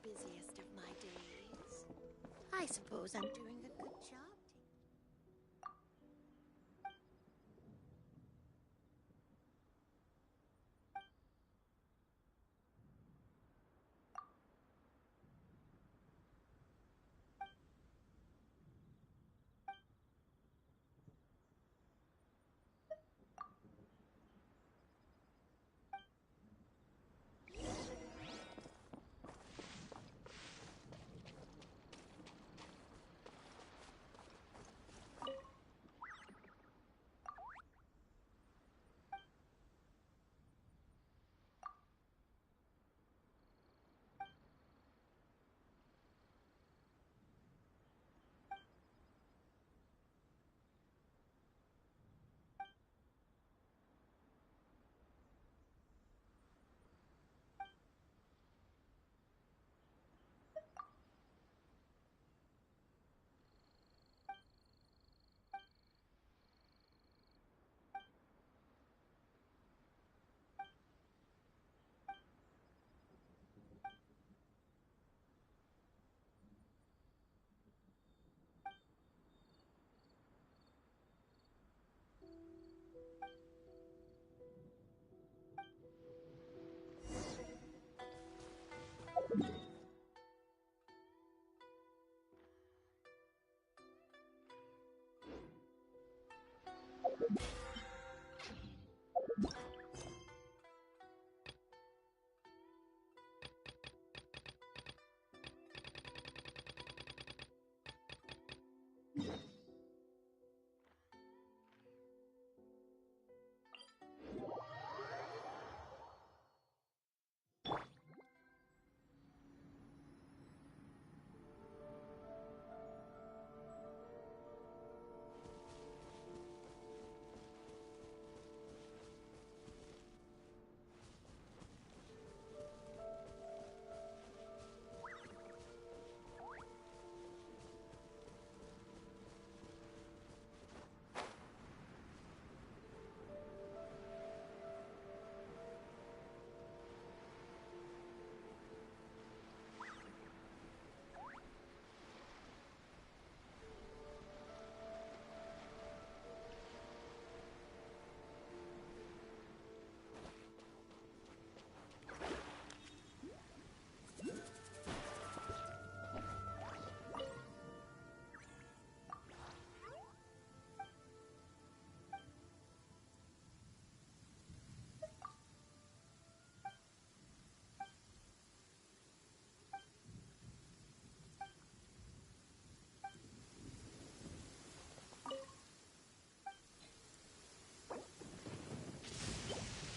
busiest of my days. I suppose I'm doing a good job.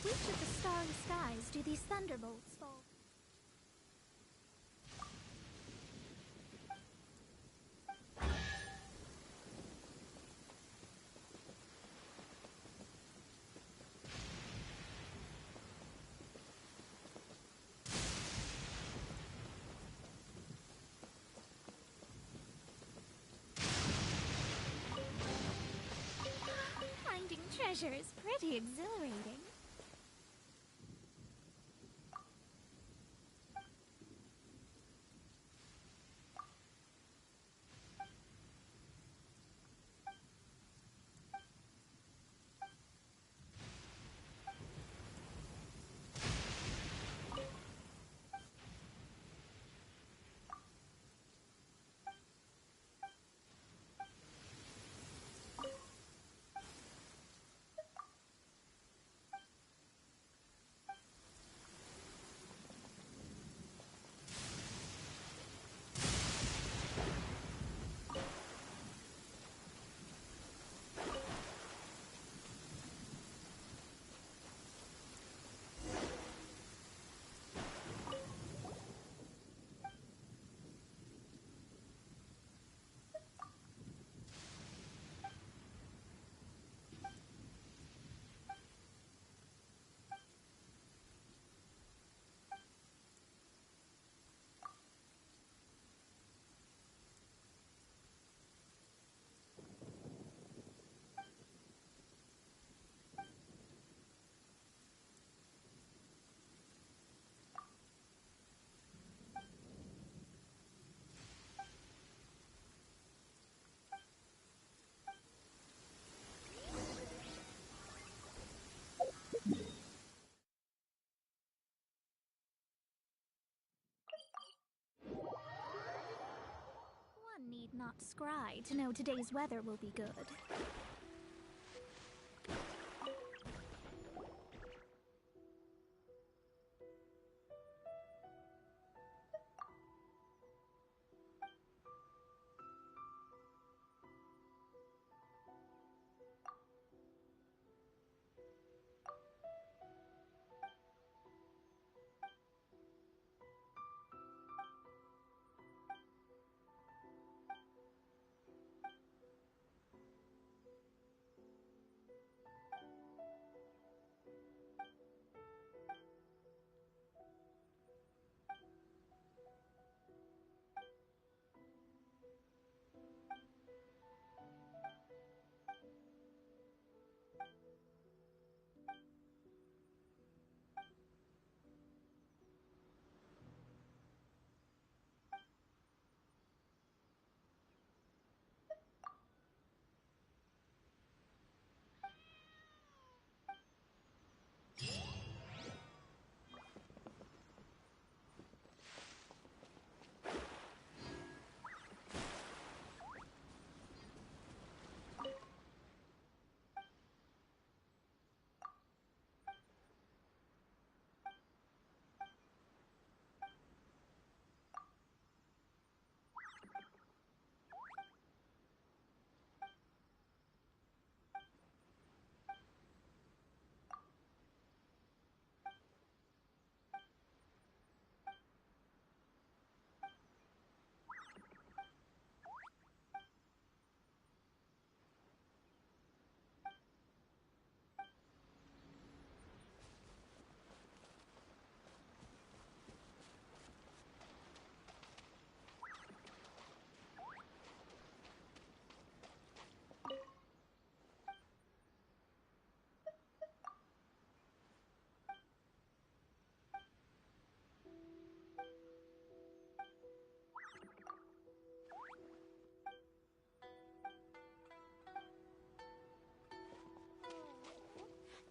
Which of the starry skies do these thunderbolts fall? Finding treasure is pretty exhilarating. not scry to know today's weather will be good.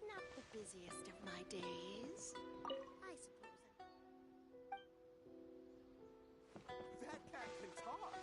Not the busiest of my days. I suppose That cat can talk.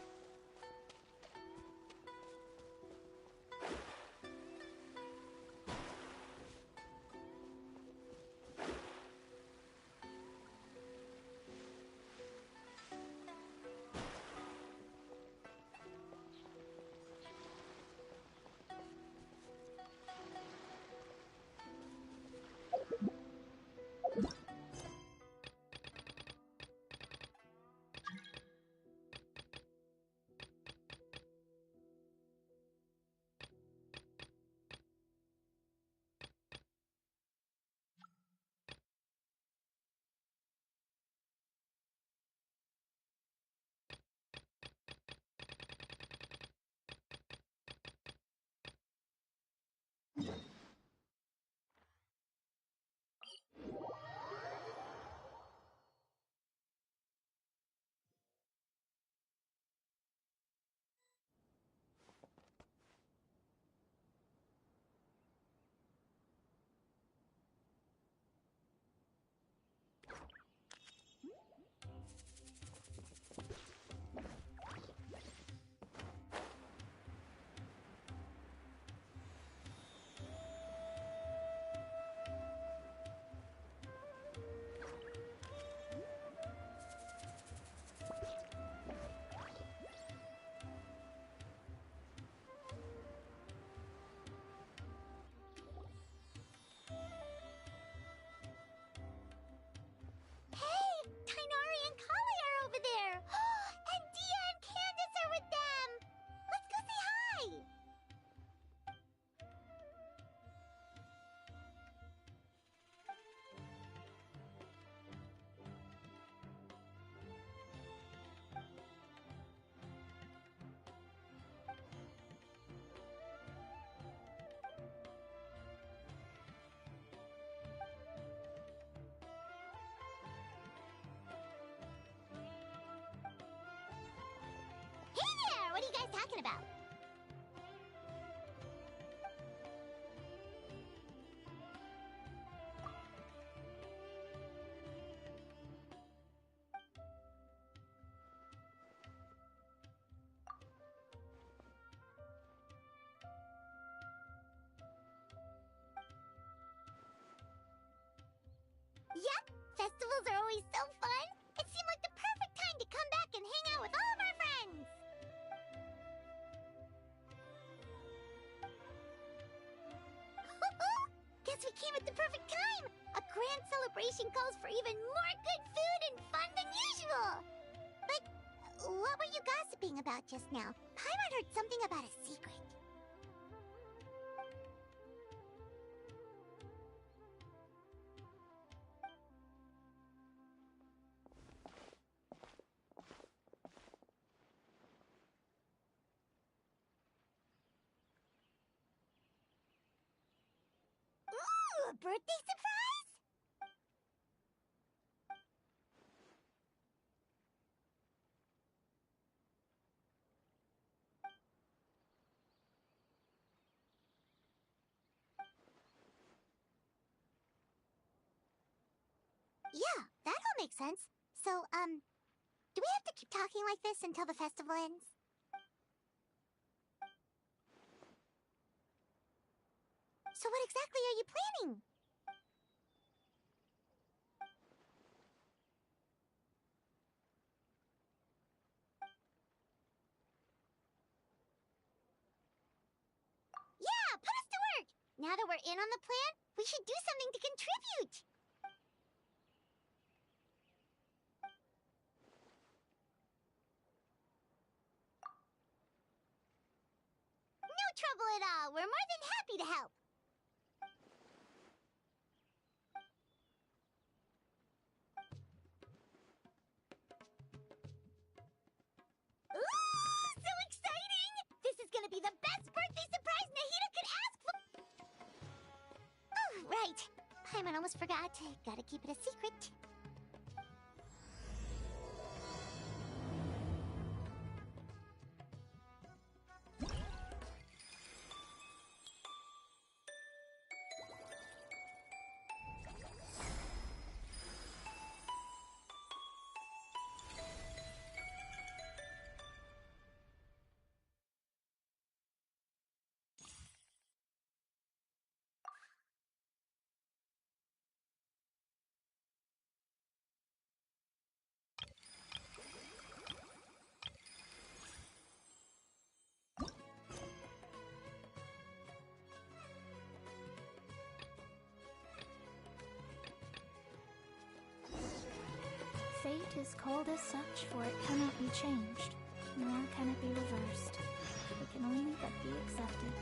What are you guys talking about? always so fun. It seemed like the perfect time to come back and hang out with all of our friends. Guess we came at the perfect time. A grand celebration calls for even more good food and fun than usual. But what were you gossiping about just now? Paimon heard something about a secret. Ooh, a birthday surprise? Yeah, that all makes sense. So, do we have to keep talking like this until the festival ends? So what exactly are you planning? Yeah, put us to work! Now that we're in on the plan, we should do something to contribute! No trouble at all. We're more than happy to help. Ooh, so exciting! This is gonna be the best birthday surprise Nahida could ask for. Oh, right. Paimon almost forgot. Gotta keep it a secret. Fate is called as such, for it cannot be changed, nor can it be reversed. It can only but be accepted.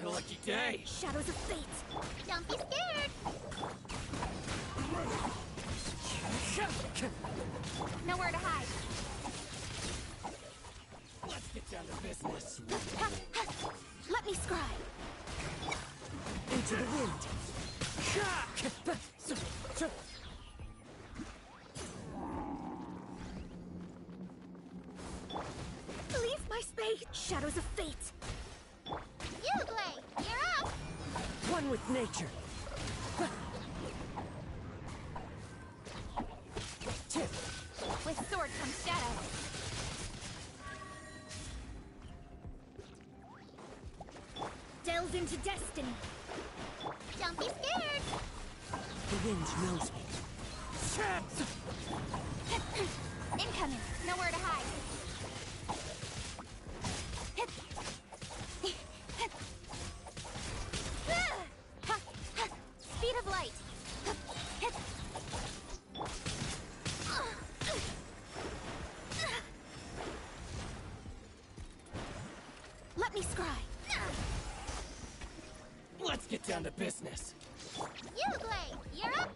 my lucky day. Shadows of fate. Don't be scared. Nowhere to hide. Let's get down to business. Let me scribe. Into the wind. Leave my space. Shadows of fate. You, Glay, you're up. One with nature. With sword comes shadow. Delve into destiny. Don't be scared. The wind knows me. Incoming. Nowhere to hide. Speed of light. Let me scry. Let's get down to business. You, Glay, you're up.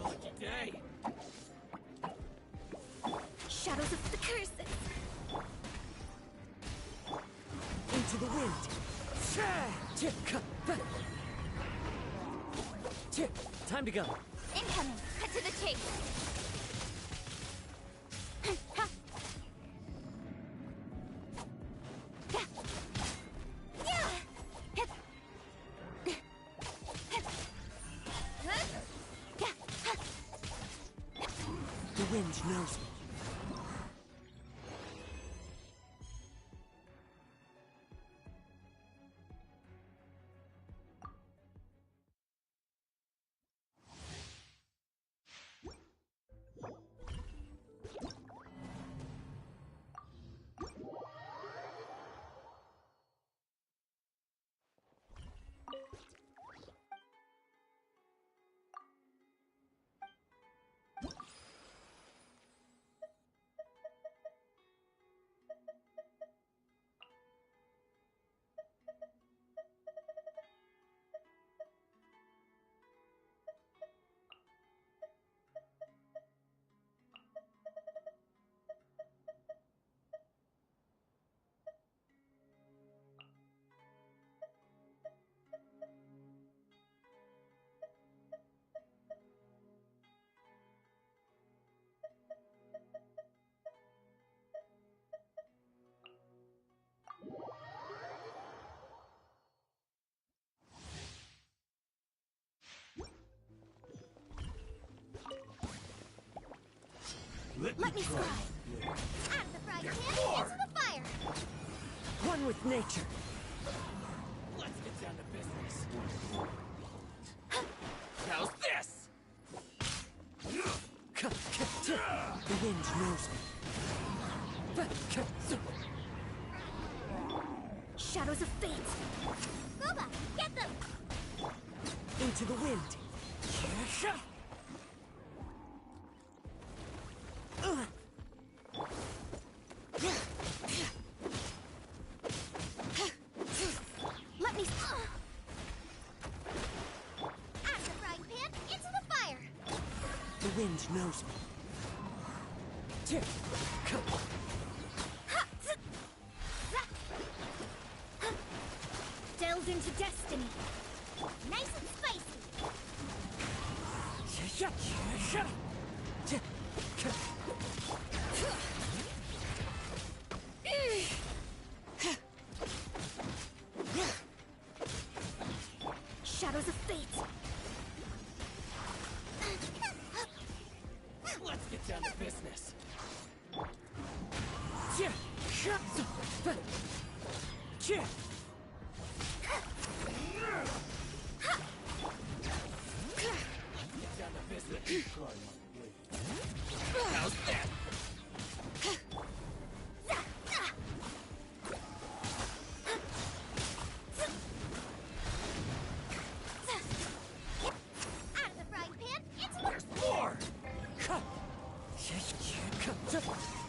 Lucky day. Shadows of the curses. Into the wind. Time to go. Incoming. Cut to the chase. The wind knows me. Let me scry. Out of the frying pan, into the fire. One with nature. Let's get down to business. How's this? The wind knows me. Shadows of fate. Boba, get them. Into the wind. Let me... Out of the frying pan, into the fire. The wind knows me. Delve into destiny. Nice and spicy. Shadows of fate. Let's get down to business. Get down to business. How's that? Out of the frying pan, into the... There's more!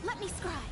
Let me scry.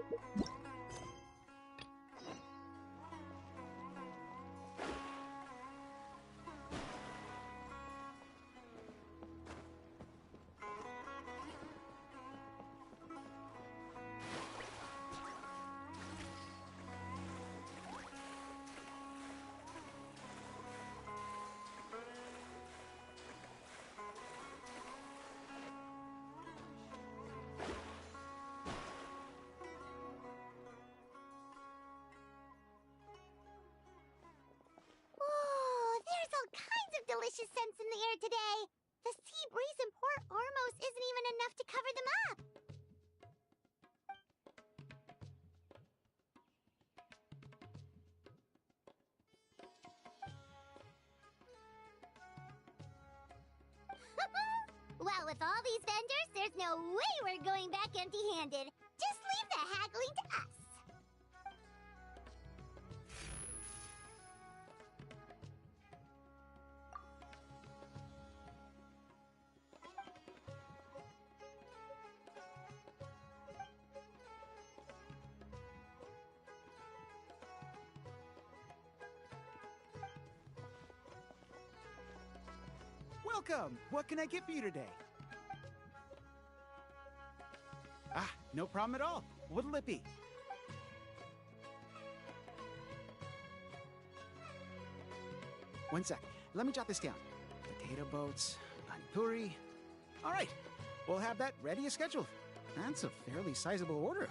Oh, there's all kinds of delicious scents in the air today. The sea breeze in Port Ormos isn't even enough to cover them up. Well, with all these vendors, there's no way we're going back empty-handed. Just leave the haggling to us. Welcome! What can I get for you today? Ah, no problem at all. What'll it be? One sec. Let me jot this down. Potato boats, panipuri. All right. We'll have that ready as scheduled. That's a fairly sizable order.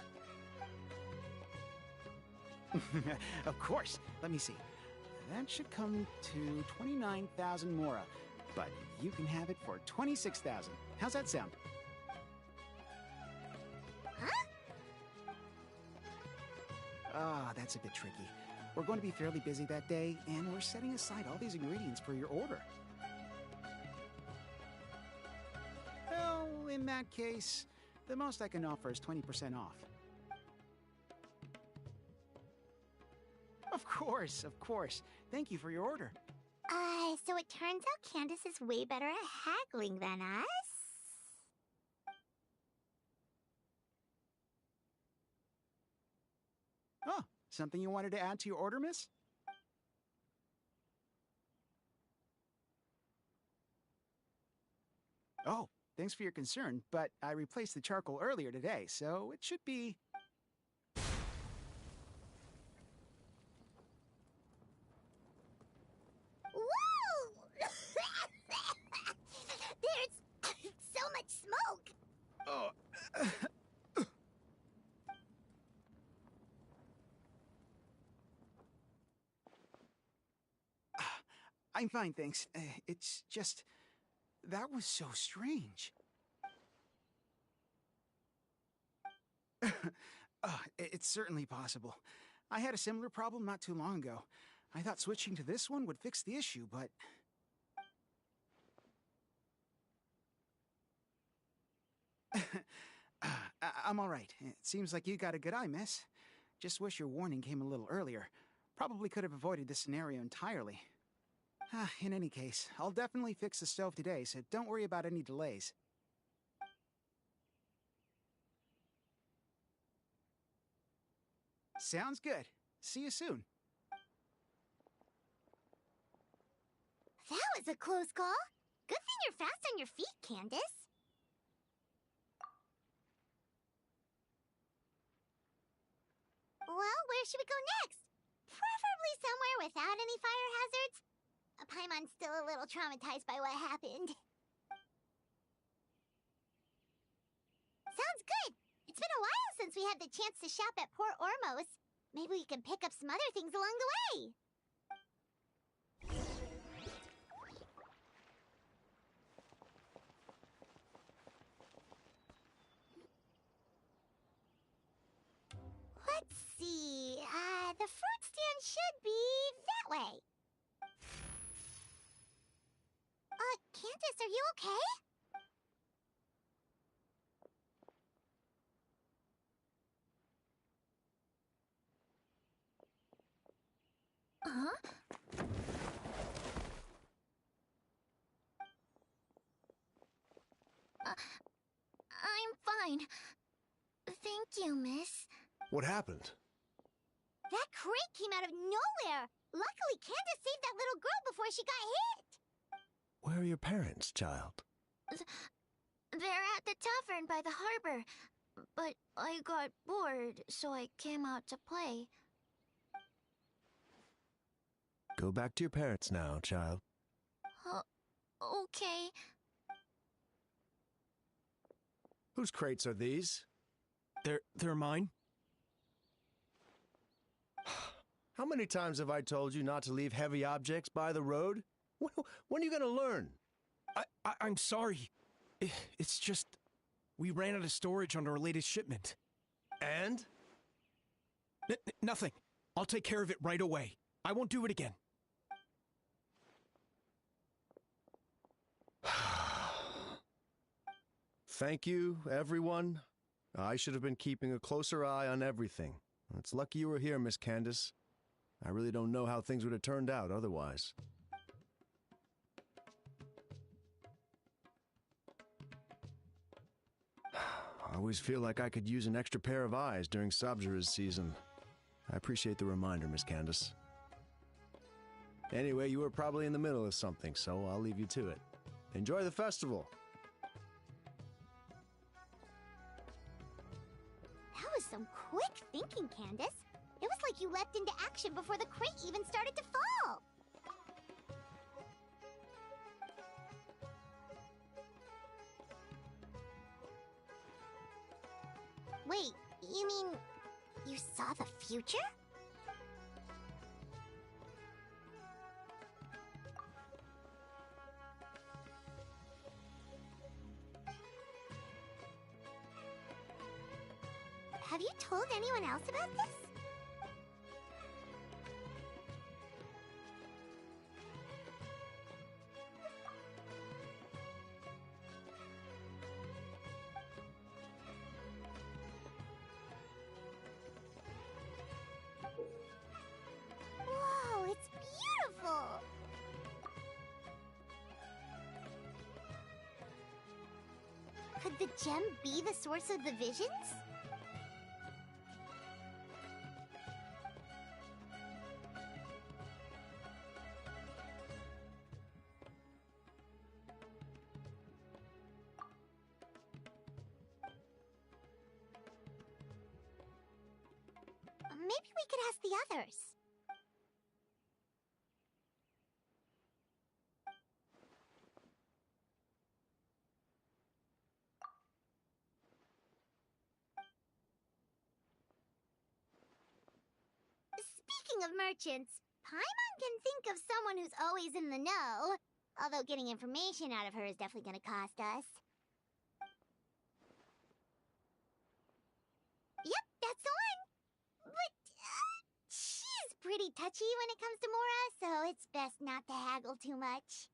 Of course. Let me see. That should come to 29,000 mora. But you can have it for 26,000. How's that sound? Huh? Ah, that's a bit tricky. We're going to be fairly busy that day, and we're setting aside all these ingredients for your order. Well, in that case, the most I can offer is 20% off. Of course, of course. Thank you for your order. So it turns out Candice is way better at haggling than us? Oh, something you wanted to add to your order, miss? Oh, thanks for your concern, but I replaced the charcoal earlier today, so it should be... Whoa! There's so much smoke! Oh. I'm fine, thanks. It's just... that was so strange. It's certainly possible. I had a similar problem not too long ago. I thought switching to this one would fix the issue, but... I'm all right. It seems like you got a good eye, miss. Just wish your warning came a little earlier. Probably could have avoided this scenario entirely. In any case, I'll definitely fix the stove today, so don't worry about any delays. Sounds good. See you soon. That was a close call. Good thing you're fast on your feet, Candice. Well, where should we go next? Preferably somewhere without any fire hazards. Paimon's still a little traumatized by what happened. Sounds good. It's been a while since we had the chance to shop at Port Ormos. Maybe we can pick up some other things along the way. Let's see. The fruit stand should be that way. Candice, are you okay? Huh? I'm fine. Thank you, miss. What happened? That crate came out of nowhere! Luckily, Candice saved that little girl before she got hit! Where are your parents, child? They're at the tavern by the harbor. But I got bored, so I came out to play. Go back to your parents now, child. Okay. Whose crates are these? They're mine. How many times have I told you not to leave heavy objects by the road? When are you gonna learn? I'm sorry. It's just... we ran out of storage on our latest shipment. And? Nothing. I'll take care of it right away. I won't do it again. Thank you, everyone. I should have been keeping a closer eye on everything. It's lucky you were here, Miss Candice. I really don't know how things would have turned out otherwise. I always feel like I could use an extra pair of eyes during Sabzeruz season. I appreciate the reminder, Miss Candice. Anyway, you were probably in the middle of something, so I'll leave you to it. Enjoy the festival! That was some quick thinking, Candice. It was like you leapt into action before the crate even started to fall. Wait, you mean you saw the future? Have you told anyone else about this? Whoa, it's beautiful! Could the gem be the source of the visions? Maybe we could ask the others. Speaking of merchants, Paimon can think of someone who's always in the know. Although getting information out of her is definitely going to cost us. Yep, that's the one. But, she's pretty touchy when it comes to Mora, so it's best not to haggle too much.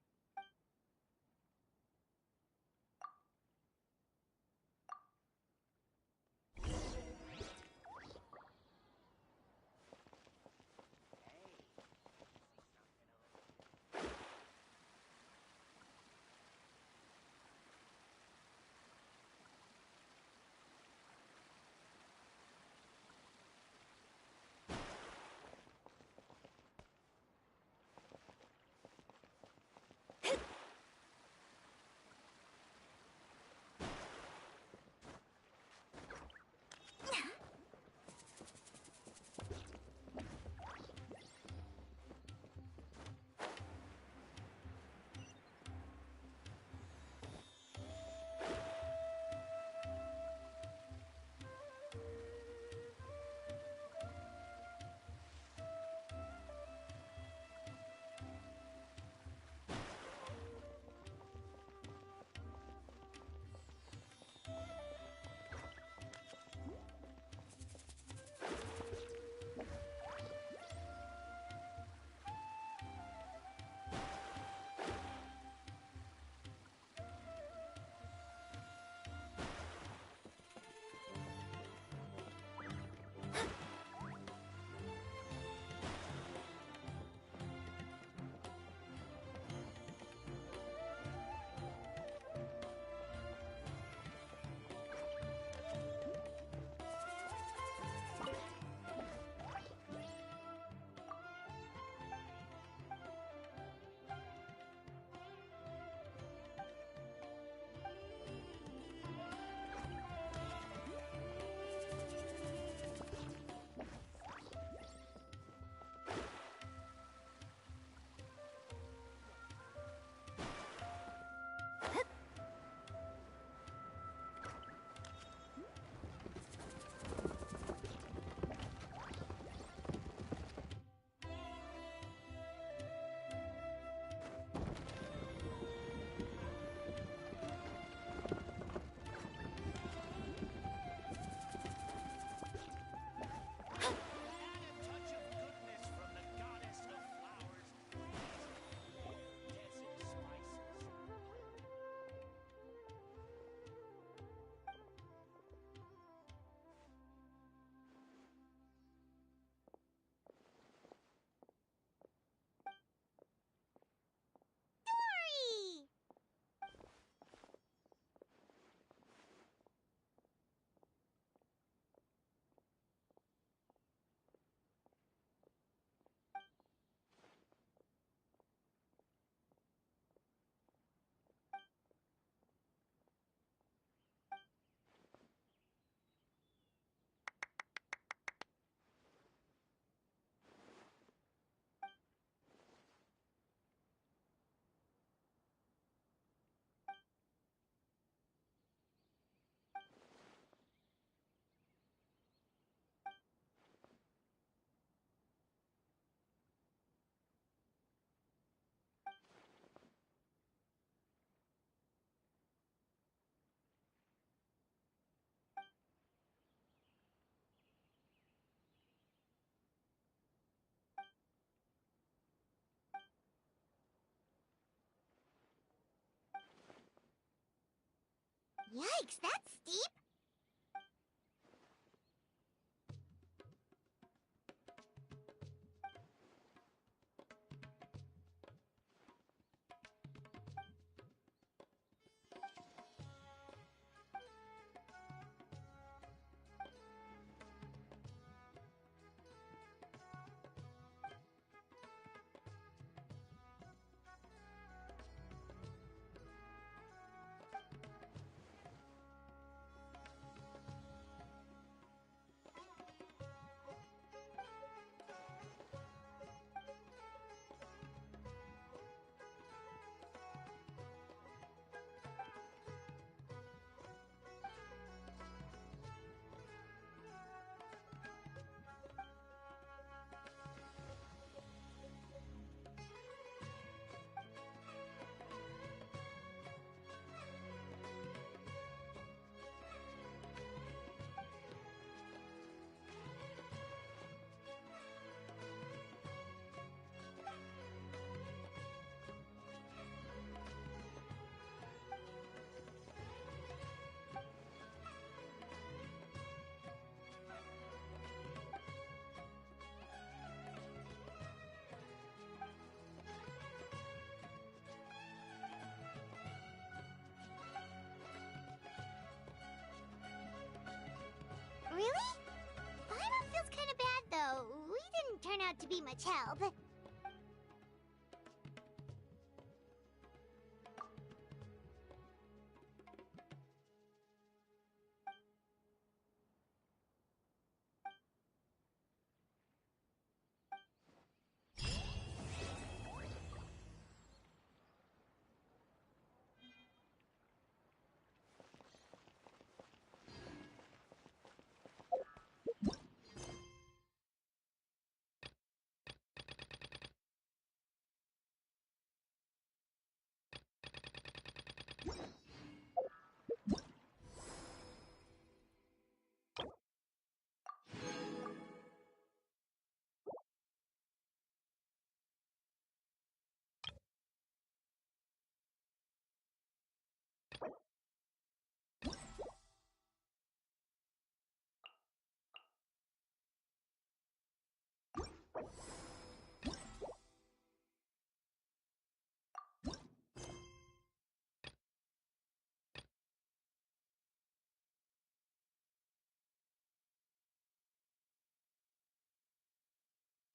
Yikes, that's steep. Really? Paimon feels kind of bad, though. We didn't turn out to be much help.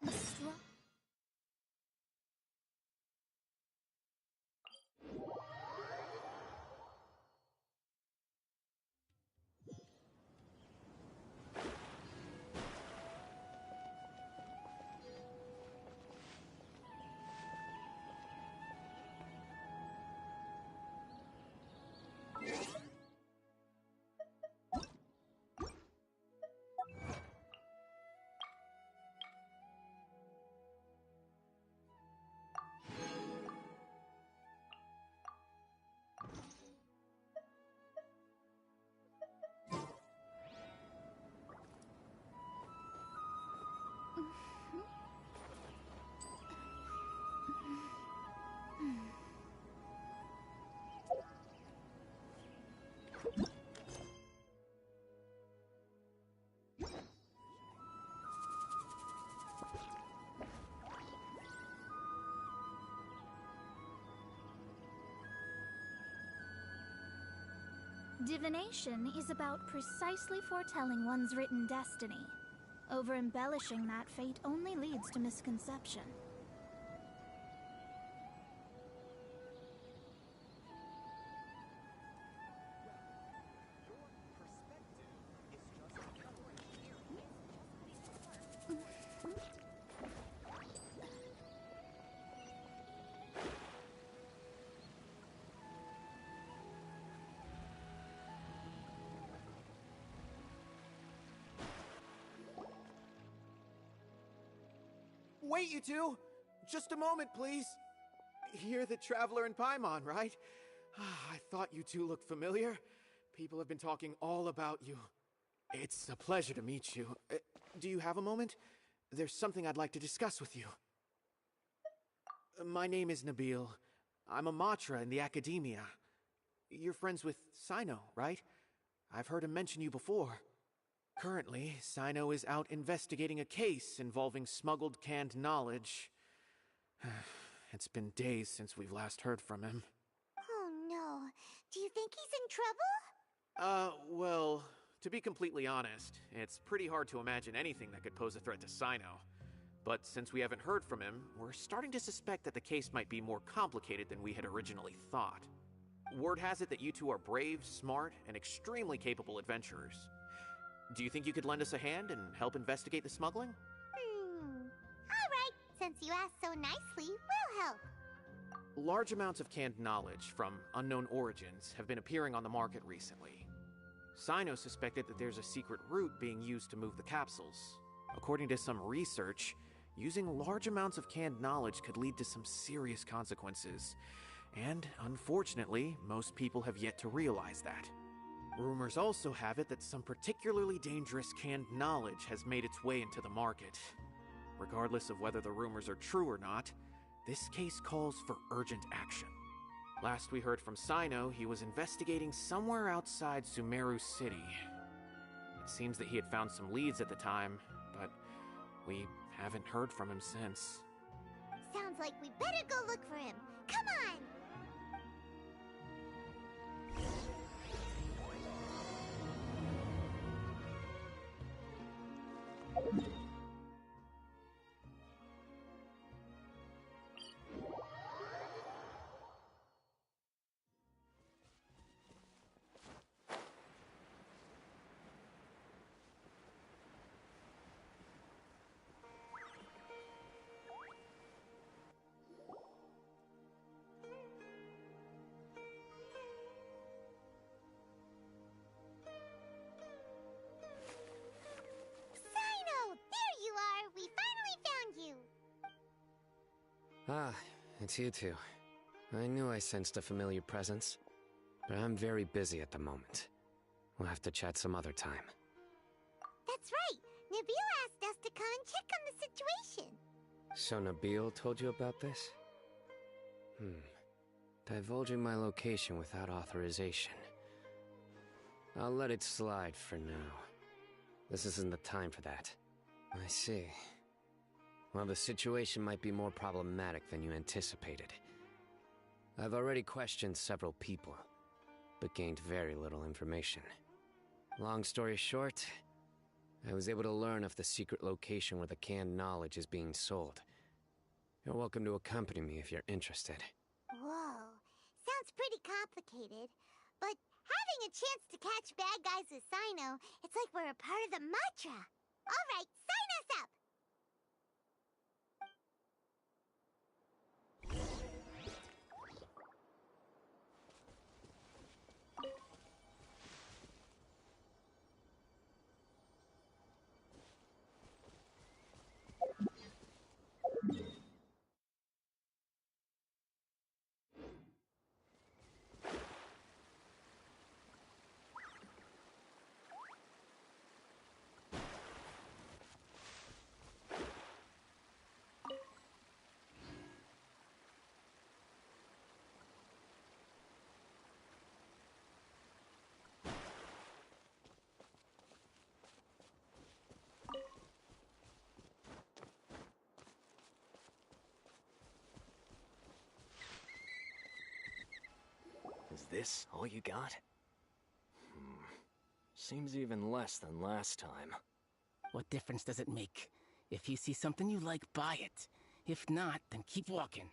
A straw. Divination is about precisely foretelling one's written destiny. Over-embellishing that fate only leads to misconception. Wait, you two! Just a moment, please. You're the Traveler in Paimon, right? I thought you two looked familiar. People have been talking all about you. It's a pleasure to meet you. Do you have a moment? There's something I'd like to discuss with you. My name is Nabil. I'm a Matra in the Academia. you're friends with Cyno, right? I've heard him mention you before. Currently, Cyno is out investigating a case involving smuggled canned knowledge. It's been days since we've last heard from him. Oh no. Do you think he's in trouble? Well, to be completely honest, it's pretty hard to imagine anything that could pose a threat to Cyno. But since we haven't heard from him, we're starting to suspect that the case might be more complicated than we had originally thought. Word has it that you two are brave, smart, and extremely capable adventurers. Do you think you could lend us a hand and help investigate the smuggling? Alright, since you asked so nicely, we'll help. Large amounts of canned knowledge from unknown origins have been appearing on the market recently. Cyno suspected that there's a secret route being used to move the capsules. According to some research, using large amounts of canned knowledge could lead to some serious consequences. And, unfortunately, most people have yet to realize that. Rumors also have it that some particularly dangerous canned knowledge has made its way into the market. Regardless of whether the rumors are true or not, this case calls for urgent action. Last we heard from Cyno, he was investigating somewhere outside Sumeru City. It seems that he had found some leads at the time, but we haven't heard from him since. Sounds like we better go look for him. Come on! Ah, it's you two. I knew I sensed a familiar presence, but I'm very busy at the moment. We'll have to chat some other time. That's right! Nabil asked us to come and check on the situation. So Nabil told you about this? Divulging my location without authorization. I'll let it slide for now. This isn't the time for that. I see. Well, the situation might be more problematic than you anticipated. I've already questioned several people, but gained very little information. Long story short, I was able to learn of the secret location where the canned knowledge is being sold. You're welcome to accompany me if you're interested. Whoa, sounds pretty complicated. But having a chance to catch bad guys with Cyno, it's like we're a part of the mantra. Alright, sign us up! Is this all you got? Seems even less than last time. What difference does it make? If you see something you like, buy it. If not, then keep walking.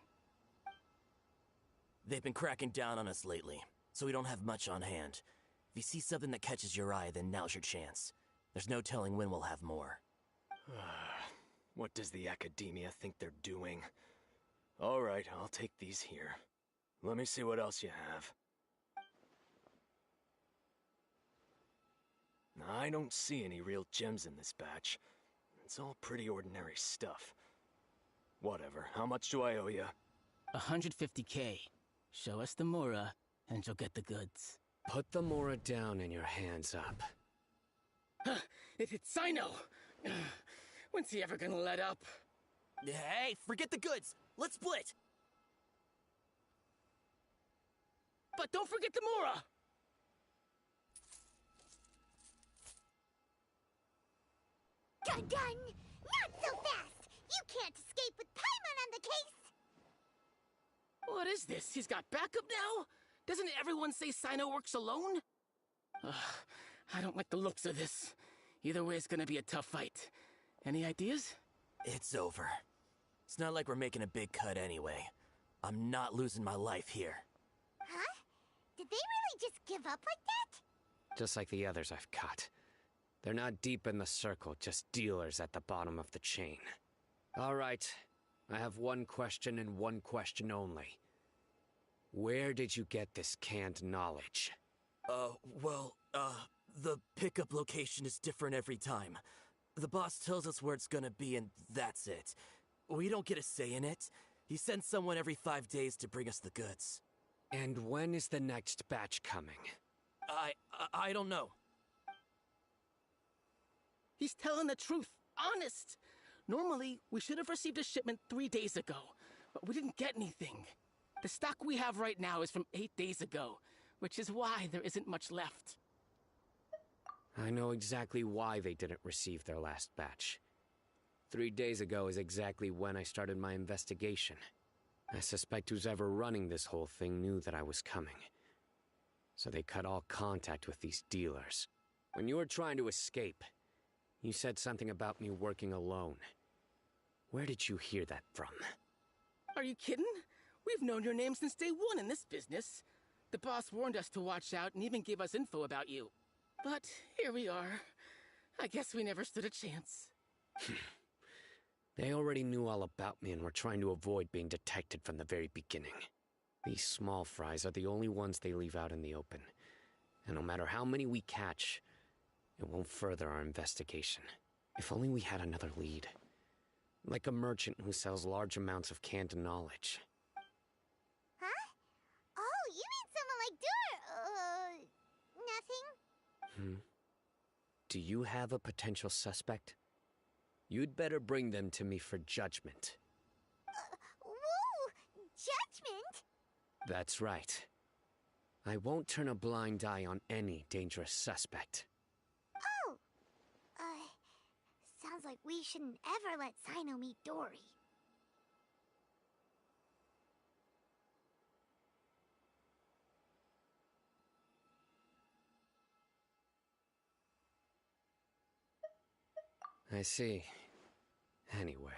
They've been cracking down on us lately, so we don't have much on hand. If you see something that catches your eye, then now's your chance. There's no telling when we'll have more. What does the Academia think they're doing? Alright, I'll take these here. Let me see what else you have. I don't see any real gems in this batch. It's all pretty ordinary stuff. Whatever, how much do I owe you? 150K. Show us the Mora, and you'll get the goods. Put the Mora down and your hands up. It's Cyno! When's he ever gonna let up? Hey, forget the goods! Let's split! But don't forget the Mora! Dun dun! Not so fast! You can't escape with Paimon on the case! What is this? He's got backup now? Doesn't everyone say Cyno works alone? Ugh, I don't like the looks of this. Either way, it's gonna be a tough fight. Any ideas? It's over. It's not like we're making a big cut anyway. I'm not losing my life here. Huh? Did they really just give up like that? Just like the others I've caught. They're not deep in the circle, just dealers at the bottom of the chain. All right, I have one question and one question only. Where did you get this canned knowledge? The pickup location is different every time. The boss tells us where it's gonna be and that's it. We don't get a say in it. He sends someone every 5 days to bring us the goods. And when is the next batch coming? I don't know. He's telling the truth. Honest. Normally, we should have received a shipment 3 days ago, but we didn't get anything. The stock we have right now is from 8 days ago, which is why there isn't much left. I know exactly why they didn't receive their last batch. 3 days ago is exactly when I started my investigation. I suspect who's ever running this whole thing knew that I was coming. So they cut all contact with these dealers. When you were trying to escape, you said something about me working alone. Where did you hear that from? Are you kidding? We've known your name since day one in this business. The boss warned us to watch out and even gave us info about you. But here we are. I guess we never stood a chance. They already knew all about me and were trying to avoid being detected from the very beginning. These small fries are the only ones they leave out in the open. And no matter how many we catch, it won't further our investigation. If only we had another lead. Like a merchant who sells large amounts of canned knowledge. Huh? Oh, you mean someone like nothing? Do you have a potential suspect? You'd better bring them to me for judgment. Whoa! Judgment? That's right. I won't turn a blind eye on any dangerous suspect. Oh! Sounds like we shouldn't ever let Cyno meet Dory. I see. Anyway,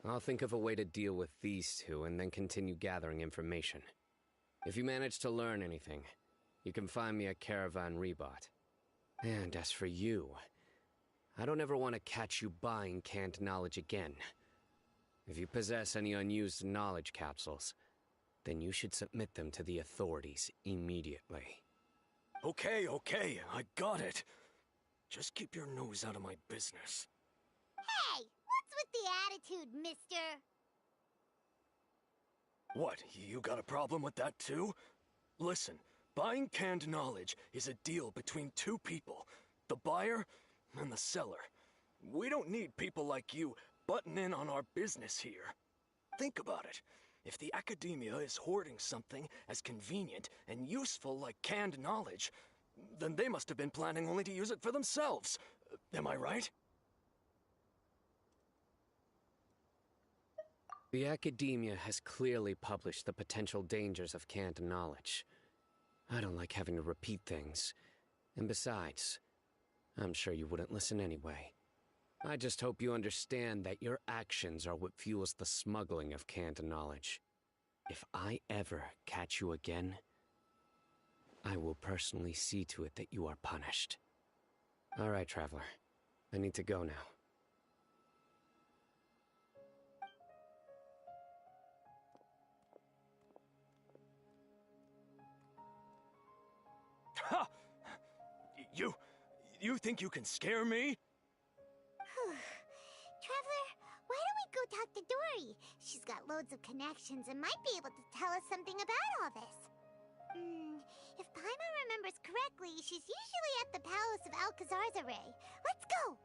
I'll think of a way to deal with these two and then continue gathering information. If you manage to learn anything, you can find me at Caravan Rebot. And as for you, I don't ever want to catch you buying canned knowledge again. If you possess any unused knowledge capsules, then you should submit them to the authorities immediately. Okay, I got it. Just keep your nose out of my business. Hey! What's with the attitude, mister? What, you got a problem with that too? Listen, buying canned knowledge is a deal between two people, the buyer and the seller. We don't need people like you butting in on our business here. Think about it. If the academia is hoarding something as convenient and useful like canned knowledge, then they must have been planning only to use it for themselves. Am I right? The academia has clearly published the potential dangers of canned knowledge. I don't like having to repeat things. And besides, I'm sure you wouldn't listen anyway. I just hope you understand that your actions are what fuels the smuggling of canned knowledge. If I ever catch you again, I will personally see to it that you are punished. All right, Traveler. I need to go now. Ha! You think you can scare me? Traveler, why don't we go talk to Dory? She's got loads of connections and might be able to tell us something about all this. If Paimon remembers correctly, she's usually at the palace of Alcazar's array. Let's go!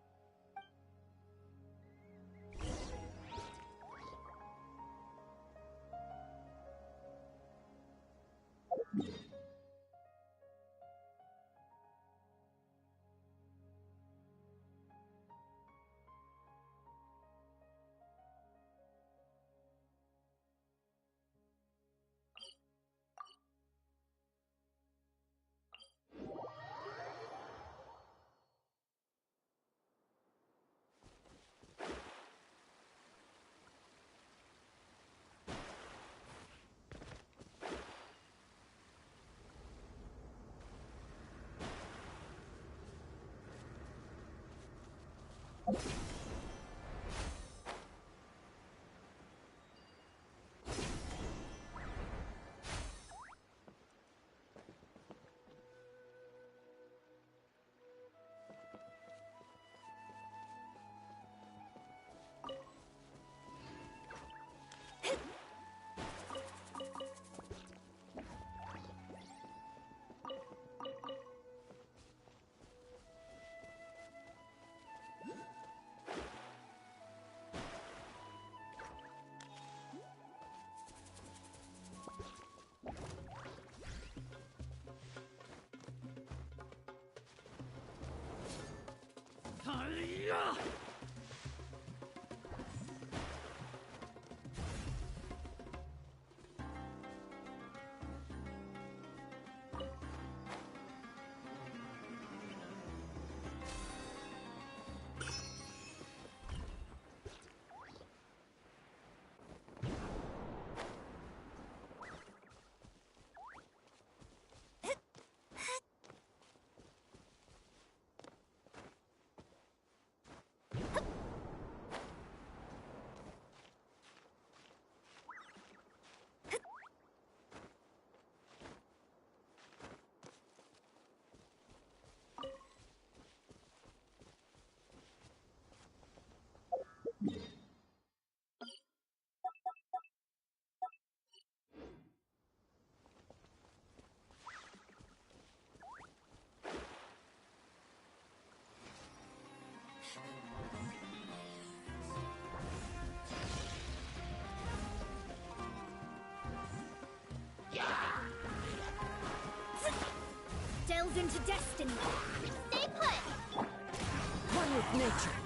Delve into destiny. Stay put! One with nature.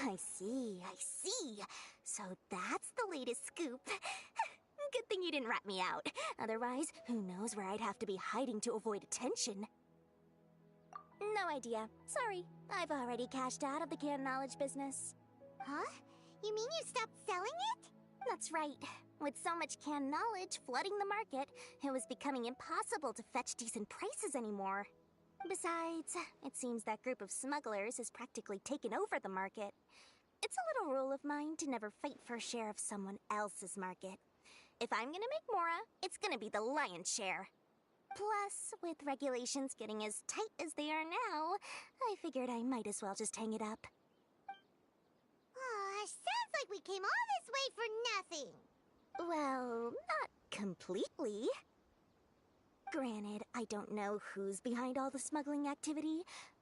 I see, I see. So that's the latest scoop. Good thing you didn't rat me out. Otherwise, who knows where I'd have to be hiding to avoid attention. No idea. Sorry. I've already cashed out of the canned knowledge business. Huh? You mean you stopped selling it? That's right. With so much canned knowledge flooding the market, it was becoming impossible to fetch decent prices anymore. Besides, it seems that group of smugglers has practically taken over the market. It's a little rule of mine to never fight for a share of someone else's market. If I'm gonna make Mora, it's gonna be the lion's share. Plus, with regulations getting as tight as they are now, I figured I might as well just hang it up. Aw, sounds like we came all this way for nothing. Well, not completely. Granted, I don't know who's behind all the smuggling activity,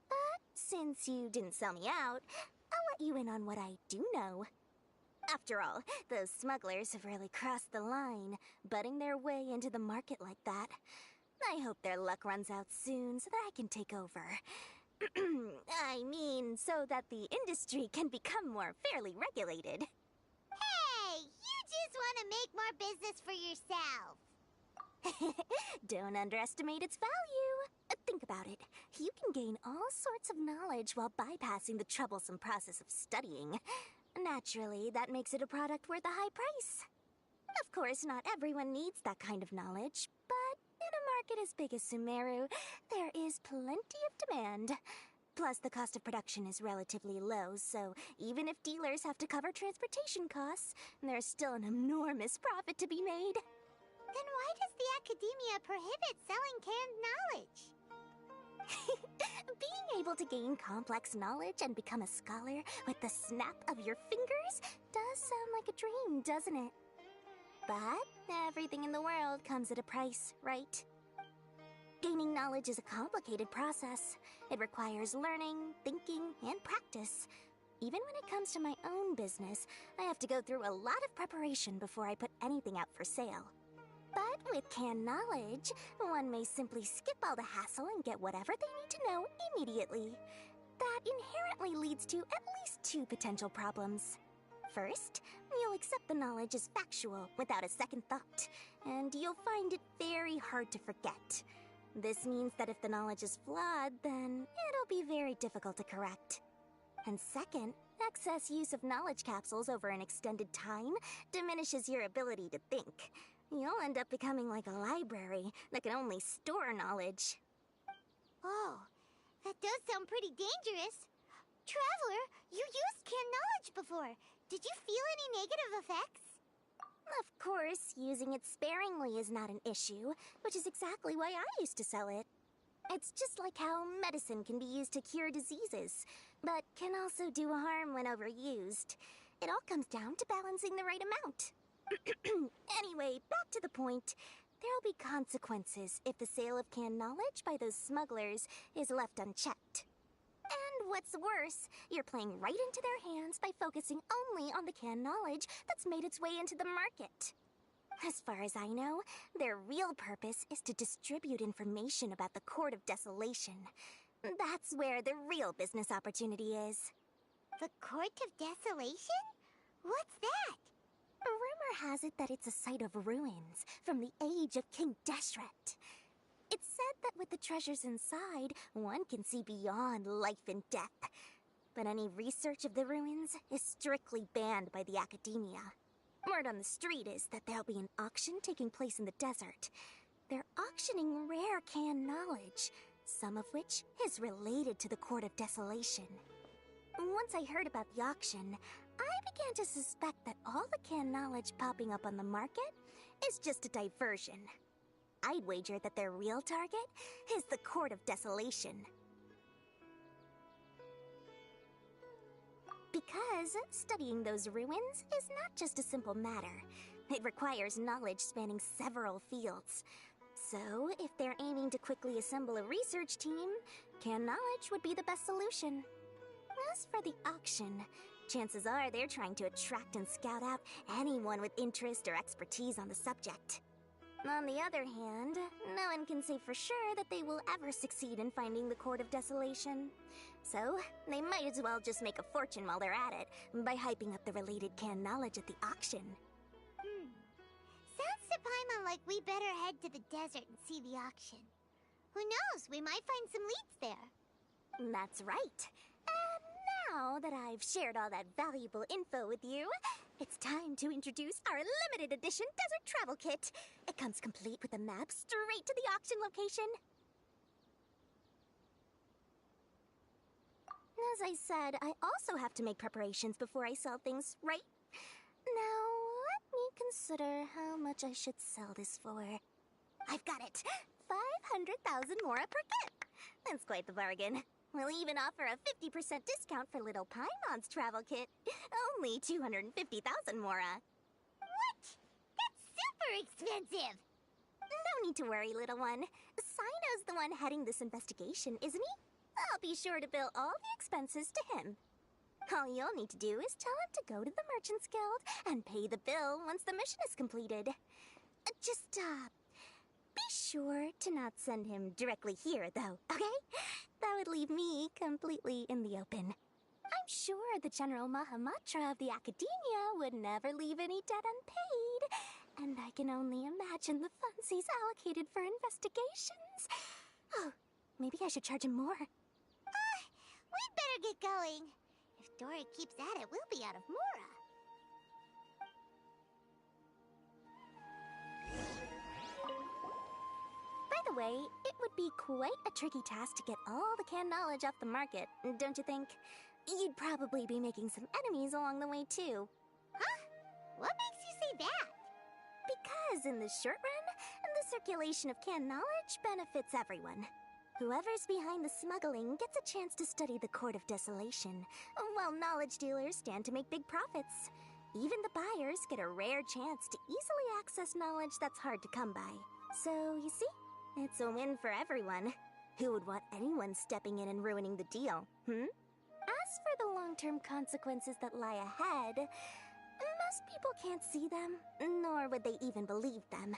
but since you didn't sell me out, I'll let you in on what I do know. After all, those smugglers have really crossed the line, butting their way into the market like that. I hope their luck runs out soon so that I can take over. I mean, so that the industry can become more fairly regulated. Hey, you just want to make more business for yourself. Don't underestimate its value. Think about it. You can gain all sorts of knowledge while bypassing the troublesome process of studying. Naturally, that makes it a product worth a high price. Of course, not everyone needs that kind of knowledge, but in a market as big as Sumeru, there is plenty of demand. Plus, the cost of production is relatively low, so even if dealers have to cover transportation costs, there's still an enormous profit to be made. Then why does the academia prohibit selling canned knowledge? Being able to gain complex knowledge and become a scholar with the snap of your fingers does sound like a dream, doesn't it? But everything in the world comes at a price, right? Gaining knowledge is a complicated process. It requires learning, thinking, and practice. Even when it comes to my own business, I have to go through a lot of preparation before I put anything out for sale. But with canned knowledge, one may simply skip all the hassle and get whatever they need to know immediately. That inherently leads to at least two potential problems. First, you'll accept the knowledge as factual without a second thought, and you'll find it very hard to forget. This means that if the knowledge is flawed, then it'll be very difficult to correct. And second, excess use of knowledge capsules over an extended time diminishes your ability to think. You'll end up becoming like a library that can only store knowledge. Oh, that does sound pretty dangerous. Traveler, you used canned knowledge before. Did you feel any negative effects? Of course, using it sparingly is not an issue, which is exactly why I used to sell it. It's just like how medicine can be used to cure diseases, but can also do harm when overused. It all comes down to balancing the right amount. Anyway, back to the point. There'll be consequences if the sale of canned knowledge by those smugglers is left unchecked. And what's worse, you're playing right into their hands by focusing only on the canned knowledge that's made its way into the market. As far as I know, their real purpose is to distribute information about the Court of Desolation. That's where the real business opportunity is. The Court of Desolation? What's that? Rumor has it that it's a site of ruins from the age of King Deshret. It's said that with the treasures inside, one can see beyond life and death. But any research of the ruins is strictly banned by the academia. Word on the street is that there'll be an auction taking place in the desert. They're auctioning rare canned knowledge, some of which is related to the Court of Desolation. Once I heard about the auction, I began to suspect that all the canned knowledge popping up on the market is just a diversion. I'd wager that their real target is the Court of Desolation. Because studying those ruins is not just a simple matter. It requires knowledge spanning several fields. So, if they're aiming to quickly assemble a research team, canned knowledge would be the best solution. As for the auction, chances are they're trying to attract and scout out anyone with interest or expertise on the subject. On the other hand, no one can say for sure that they will ever succeed in finding the Court of Desolation. So, they might as well just make a fortune while they're at it by hyping up the related canned knowledge at the auction. Sounds to Paimon like we better head to the desert and see the auction. Who knows, we might find some leads there. That's right. And now that I've shared all that valuable info with you, it's time to introduce our limited edition desert travel kit. It comes complete with a map straight to the auction location. As I said, I also have to make preparations before I sell things, right? Now, let me consider how much I should sell this for. I've got it! 500,000 mora per kit! That's quite the bargain. We'll even offer a 50% discount for little Paimon's travel kit. Only 250,000 mora. What? That's expensive! No need to worry, little one. Cyno's the one heading this investigation, isn't he? I'll be sure to bill all the expenses to him. All you'll need to do is tell him to go to the Merchants Guild and pay the bill once the mission is completed. Just, be sure to not send him directly here, though, okay? That would leave me completely in the open. I'm sure the General Mahamatra of the Academia would never leave any debt unpaid, and I can only imagine the funds he's allocated for investigations. Oh, maybe I should charge him more. We'd better get going. If Dory keeps at it, we'll be out of Mora. By the way, it would be quite a tricky task to get all the canned knowledge off the market, don't you think? You'd probably be making some enemies along the way, too. Huh? What makes you say that? Because in the short run, the circulation of canned knowledge benefits everyone. Whoever's behind the smuggling gets a chance to study the Court of Desolation, while knowledge dealers stand to make big profits. Even the buyers get a rare chance to easily access knowledge that's hard to come by. So, you see, it's a win for everyone. Who would want anyone stepping in and ruining the deal, As for the long-term consequences that lie ahead, most people can't see them, nor would they even believe them.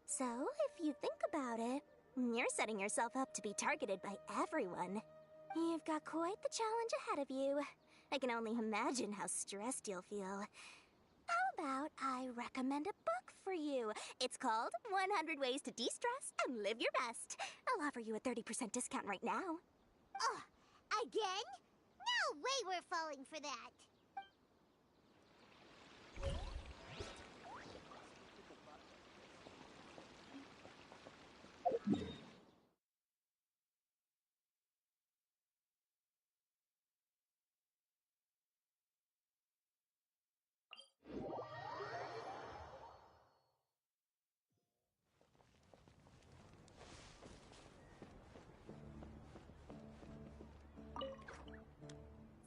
So, if you think about it, you're setting yourself up to be targeted by everyone. You've got quite the challenge ahead of you. I can only imagine how stressed you'll feel. How about I recommend a book for you? It's called 100 Ways to De-Stress and Live Your Best. I'll offer you a 30% discount right now. Oh, again? No way we're falling for that.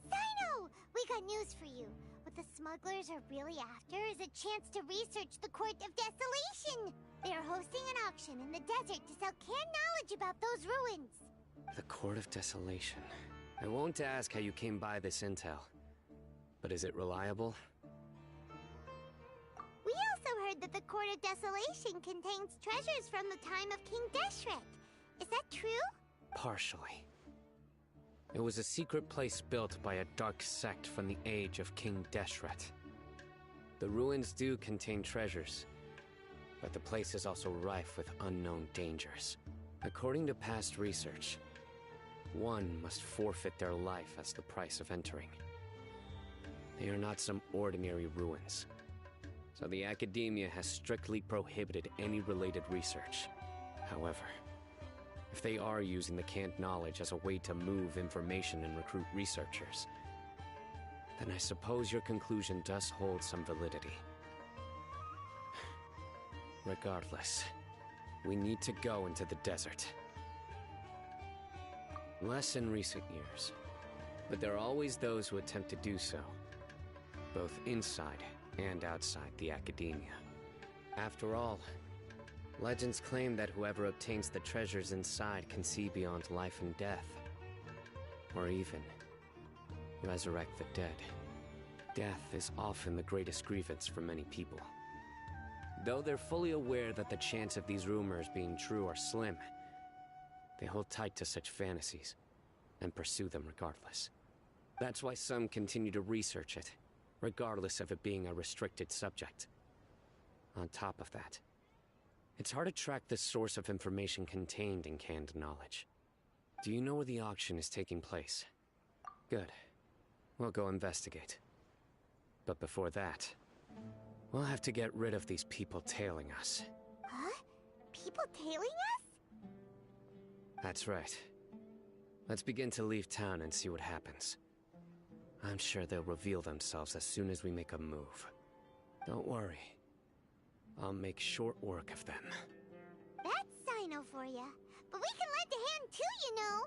Cyno! We got news for you. What the smugglers are really after is a chance to research the Court of Desolation. They are hosting an auction in the desert to sell canned knowledge about those ruins. The Court of Desolation. I won't ask how you came by this intel. But is it reliable? We also heard that the Court of Desolation contains treasures from the time of King Deshret. Is that true? Partially. It was a secret place built by a dark sect from the age of King Deshret. The ruins do contain treasures, but the place is also rife with unknown dangers. According to past research, one must forfeit their life as the price of entering. They are not some ordinary ruins, so the Academia has strictly prohibited any related research. However, if they are using the canned knowledge as a way to move information and recruit researchers, then I suppose your conclusion does hold some validity. Regardless, we need to go into the desert. Less in recent years, but there are always those who attempt to do so, both inside and outside the Academia. After all, legends claim that whoever obtains the treasures inside can see beyond life and death, or even resurrect the dead. Death is often the greatest grievance for many people. Though they're fully aware that the chance of these rumors being true are slim, they hold tight to such fantasies and pursue them regardless. That's why some continue to research it, regardless of it being a restricted subject. On top of that, it's hard to track the source of information contained in canned knowledge. Do you know where the auction is taking place? Good. We'll go investigate. But before that, we'll have to get rid of these people tailing us. Huh? People tailing us? That's right. Let's begin to leave town and see what happens. I'm sure they'll reveal themselves as soon as we make a move. Don't worry. I'll make short work of them. That's Cyno for ya. But we can lend a hand too, you know.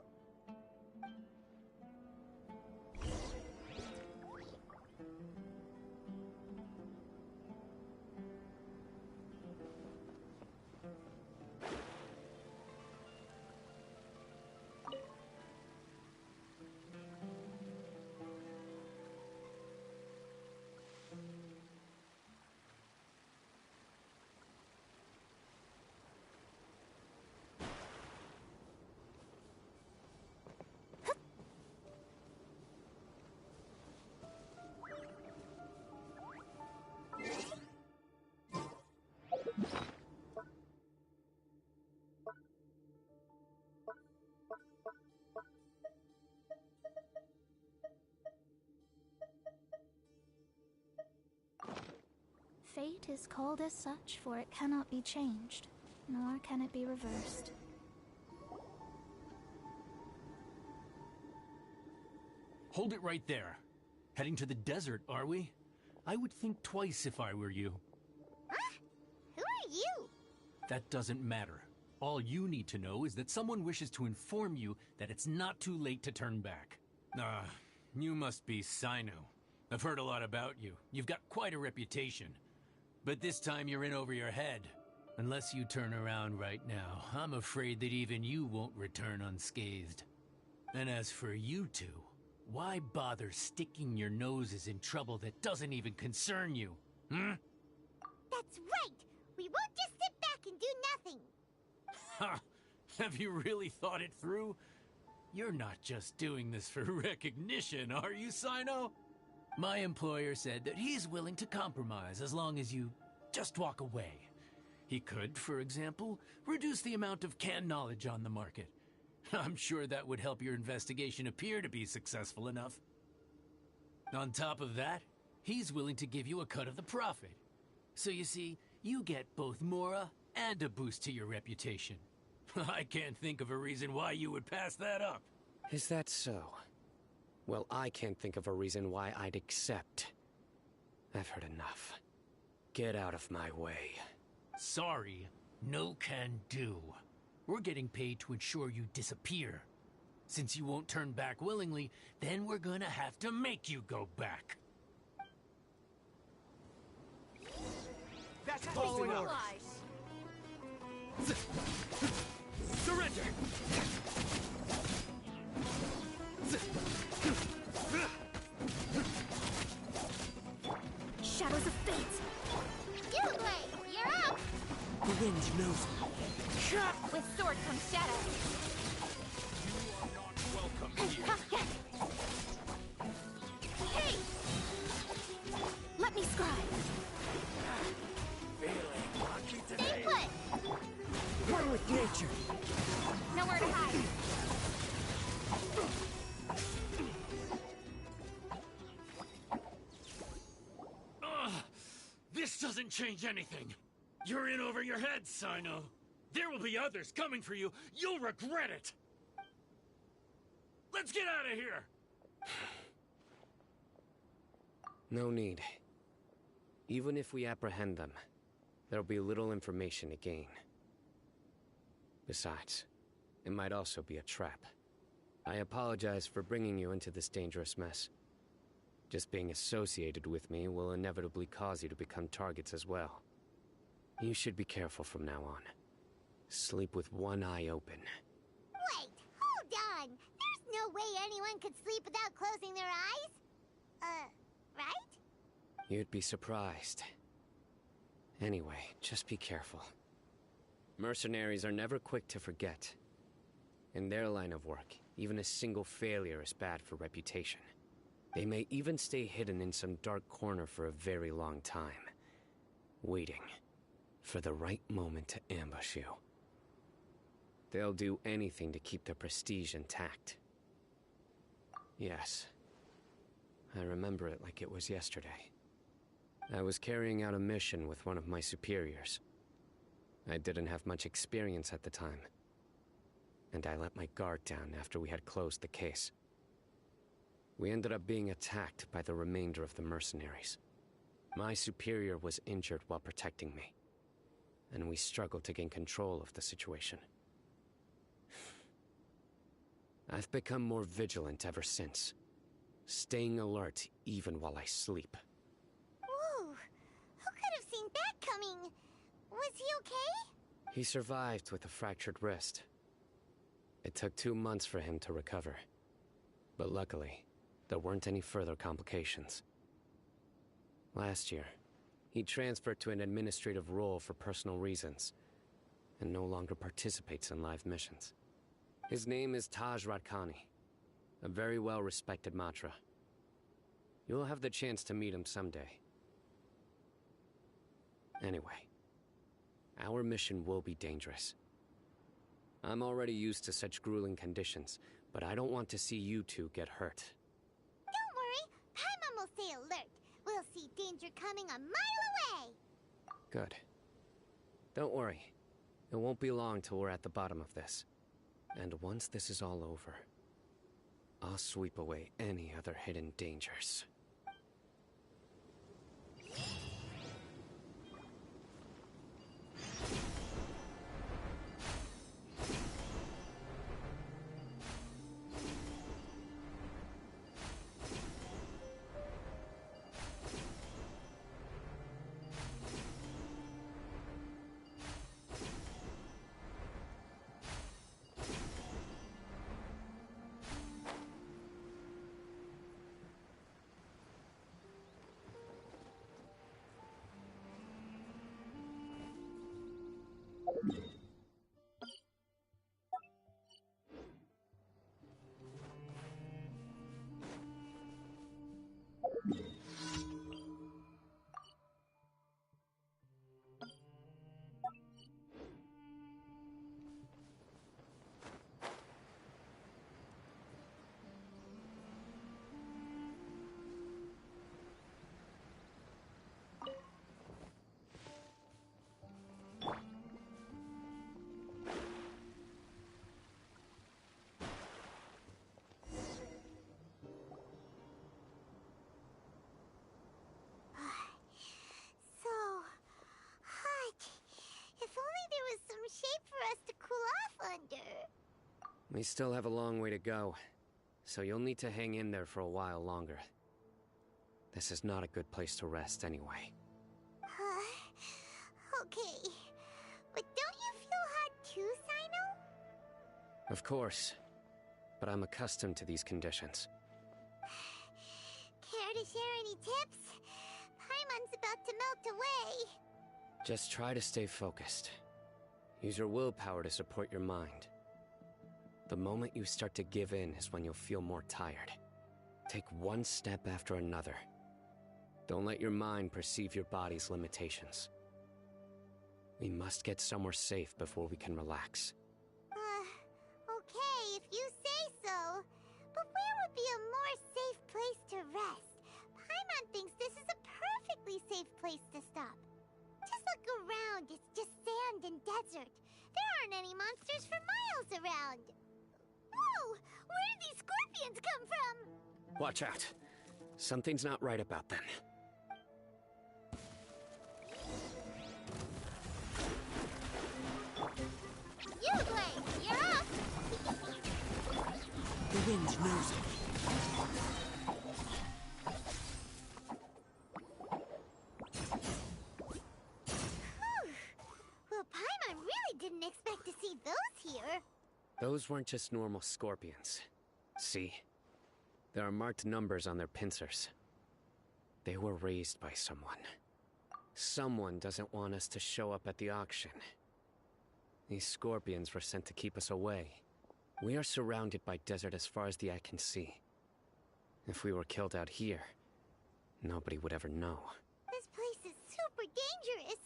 fate is called as such, for it cannot be changed, nor can it be reversed. Hold it right there. Heading to the desert, are we? I would think twice if I were you. Huh? Who are you? That doesn't matter. All you need to know is that someone wishes to inform you that it's not too late to turn back. You must be Cyno. I've heard a lot about you. You've got quite a reputation. But this time you're in over your head. Unless you turn around right now, I'm afraid that even you won't return unscathed. And as for you two, why bother sticking your noses in trouble that doesn't even concern you? That's right! We won't just sit back and do nothing! Ha! Have you really thought it through? You're not just doing this for recognition, are you, Cyno? My employer said that he's willing to compromise as long as you just walk away. He could, for example, reduce the amount of canned knowledge on the market. I'm sure that would help your investigation appear to be successful enough. On top of that, he's willing to give you a cut of the profit. So you see, you get both Mora and a boost to your reputation. I can't think of a reason why you would pass that up. Is that so? Well, I can't think of a reason why I'd accept. I've heard enough. Get out of my way. Sorry, no can do. We're getting paid to ensure you disappear. Since you won't turn back willingly, then we're gonna have to make you go back. That's following orders. Surrender! Shadows of fate! Blade, you're up! The wind knows me. With sword comes shadow. You are not welcome here. Hey! Let me scribe. Stay put! One with nature. Nowhere to hide. This doesn't change anything. You're in over your head, Cyno. There will be others coming for you. You'll regret it. Let's get out of here. No need. Even if we apprehend them, there'll be little information to gain. Besides, it might also be a trap. I apologize for bringing you into this dangerous mess. Just being associated with me will inevitably cause you to become targets as well. You should be careful from now on. Sleep with one eye open. Wait, hold on! There's no way anyone could sleep without closing their eyes? Right? You'd be surprised. Anyway, just be careful. Mercenaries are never quick to forget. In their line of work, even a single failure is bad for reputation. They may even stay hidden in some dark corner for a very long time, waiting for the right moment to ambush you. They'll do anything to keep their prestige intact. Yes, I remember it like it was yesterday. I was carrying out a mission with one of my superiors. I didn't have much experience at the time, and I let my guard down after we had closed the case. We ended up being attacked by the remainder of the mercenaries. My superior was injured while protecting me, and we struggled to gain control of the situation. I've become more vigilant ever since, staying alert even while I sleep. Whoa! Who could have seen that coming? Was he okay? He survived with a fractured wrist. It took 2 months for him to recover, but luckily, there weren't any further complications. Last year, he transferred to an administrative role for personal reasons, and no longer participates in live missions. His name is Taj Radkani, a very well-respected Matra. You'll have the chance to meet him someday. Anyway, our mission will be dangerous. I'm already used to such grueling conditions, but I don't want to see you two get hurt. Don't worry, Paimon will stay alert. We'll see danger coming a mile away. Good. Don't worry. It won't be long till we're at the bottom of this. And once this is all over, I'll sweep away any other hidden dangers. So hot. If only there was some shade for us to cool off under. We still have a long way to go, so you'll need to hang in there for a while longer. This is not a good place to rest anyway. Okay. But don't you feel hot too, Cyno? Of course, but I'm accustomed to these conditions. Care to share any tips? Paimon's about to melt away. Just try to stay focused. Use your willpower to support your mind. The moment you start to give in is when you'll feel more tired. Take one step after another. Don't let your mind perceive your body's limitations. We must get somewhere safe before we can relax. Okay, if you say so. But where would be a more safe place to rest? Paimon thinks this is a perfectly safe place to stop. Just look around, it's just sand and desert. There aren't any monsters for miles around. Whoa! Where did these scorpions come from? Watch out. Something's not right about them. You, Blake, you're up! The wind knows it. Well, Paimon really didn't expect to see those here. Those weren't just normal scorpions. See? There are marked numbers on their pincers. They were raised by someone. Someone doesn't want us to show up at the auction. These scorpions were sent to keep us away. We are surrounded by desert as far as the eye can see. If we were killed out here, nobody would ever know. This place is super dangerous.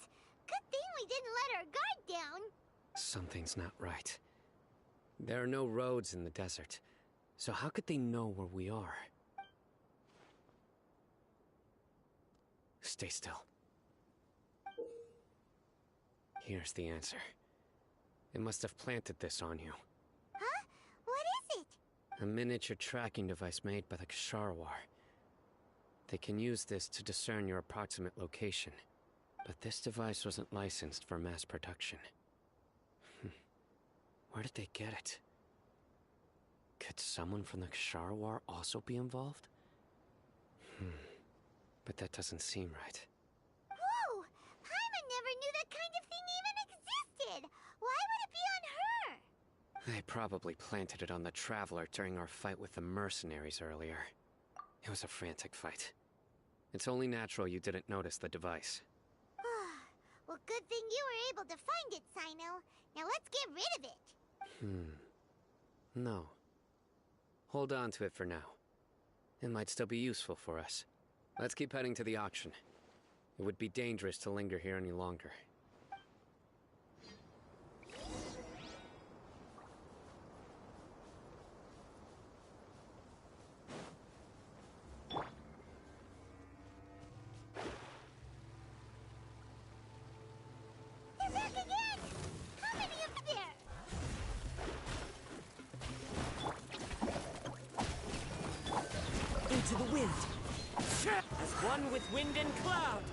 Good thing we didn't let our guard down. Something's not right. There are no roads in the desert, so how could they know where we are? Stay still. Here's the answer. It must have planted this on you. Huh? What is it? A miniature tracking device made by the Ksharawar. They can use this to discern your approximate location. But this device wasn't licensed for mass production. Where did they get it? Could someone from the Ksharawar also be involved? But that doesn't seem right. Whoa! Paimon never knew that kind of thing even existed! Why would it be on her? They probably planted it on the Traveler during our fight with the mercenaries earlier. It was a frantic fight. It's only natural you didn't notice the device. Well, good thing you were able to find it, Cyno. Now let's get rid of it. No. Hold on to it for now. It might still be useful for us. Let's keep heading to the auction. It would be dangerous to linger here any longer. into the wind. As one with wind and cloud.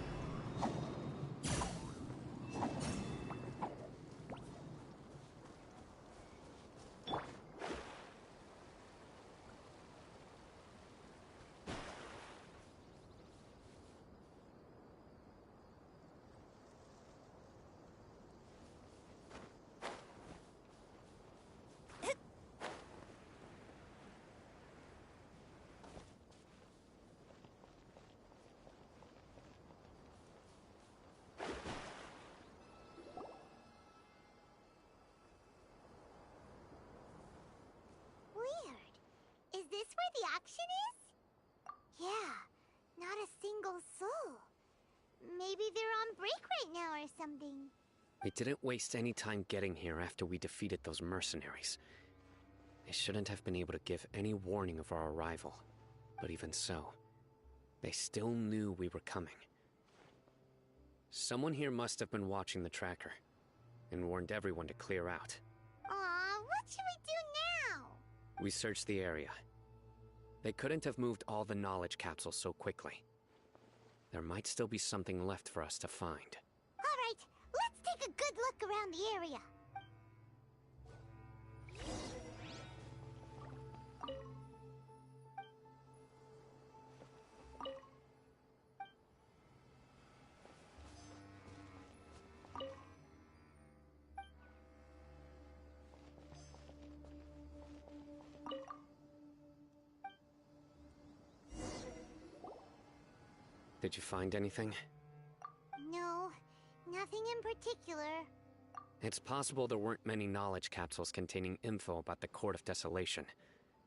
Is this where the action is? Yeah, not a single soul. Maybe they're on break right now or something. We didn't waste any time getting here after we defeated those mercenaries. They shouldn't have been able to give any warning of our arrival. But even so, they still knew we were coming. Someone here must have been watching the tracker and warned everyone to clear out. Aw, what should we do now? We searched the area. They couldn't have moved all the knowledge capsules so quickly. There might still be something left for us to find. All right, let's take a good look around the area. Did you find anything? No, nothing in particular. It's possible there weren't many knowledge capsules containing info about the Court of Desolation,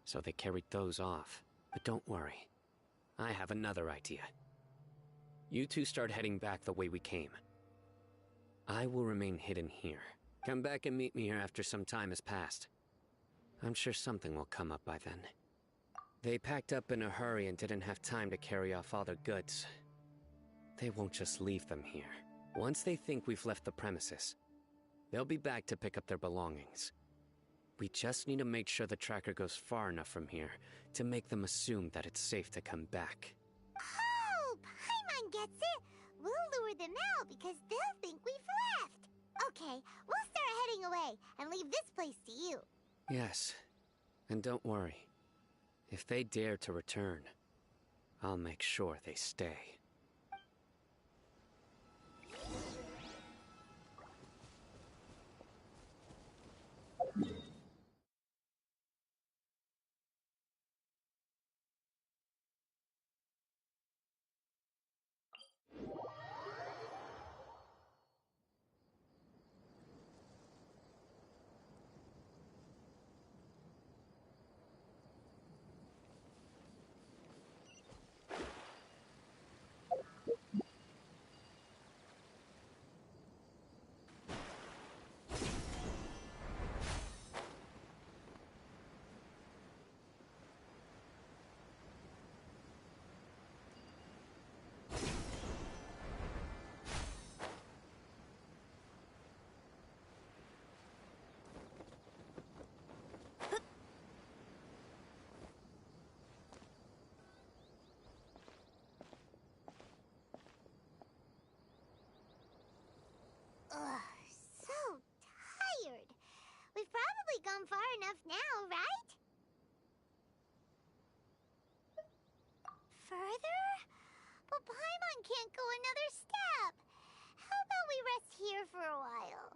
so they carried those off. But don't worry. I have another idea. You two start heading back the way we came. I will remain hidden here. Come back and meet me here after some time has passed. I'm sure something will come up by then. They packed up in a hurry and didn't have time to carry off all their goods. They won't just leave them here. Once they think we've left the premises, they'll be back to pick up their belongings. We just need to make sure the tracker goes far enough from here to make them assume that it's safe to come back. Oh, Paimon gets it! We'll lure them out because they'll think we've left! Okay, we'll start heading away and leave this place to you. Yes, and don't worry. If they dare to return, I'll make sure they stay. Ugh, so tired. We've probably gone far enough now, right? Further? But Paimon can't go another step. How about we rest here for a while?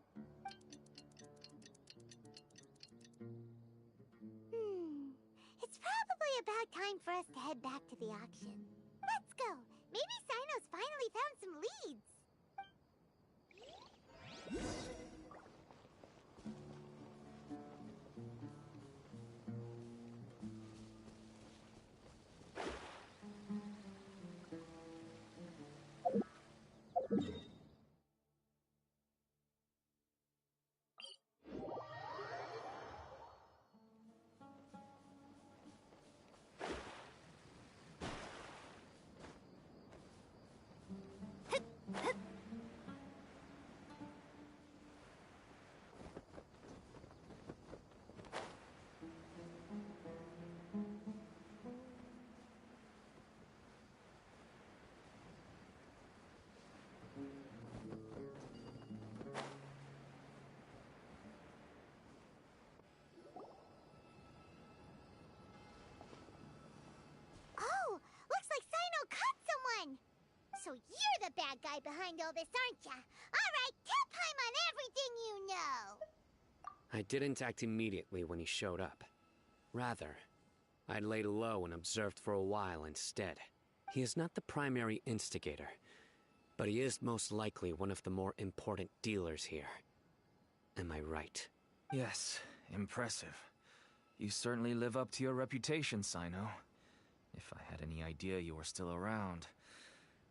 It's probably about time for us to head back to the auction. Let's go. Maybe Cyno's finally found some leads. bad guy behind all this, aren't ya? Alright, tell Paimon everything you know! I didn't act immediately when he showed up. Rather, I laid low and observed for a while instead. He is not the primary instigator, but he is most likely one of the more important dealers here. Am I right? Yes, impressive. You certainly live up to your reputation, Cyno. If I had any idea you were still around,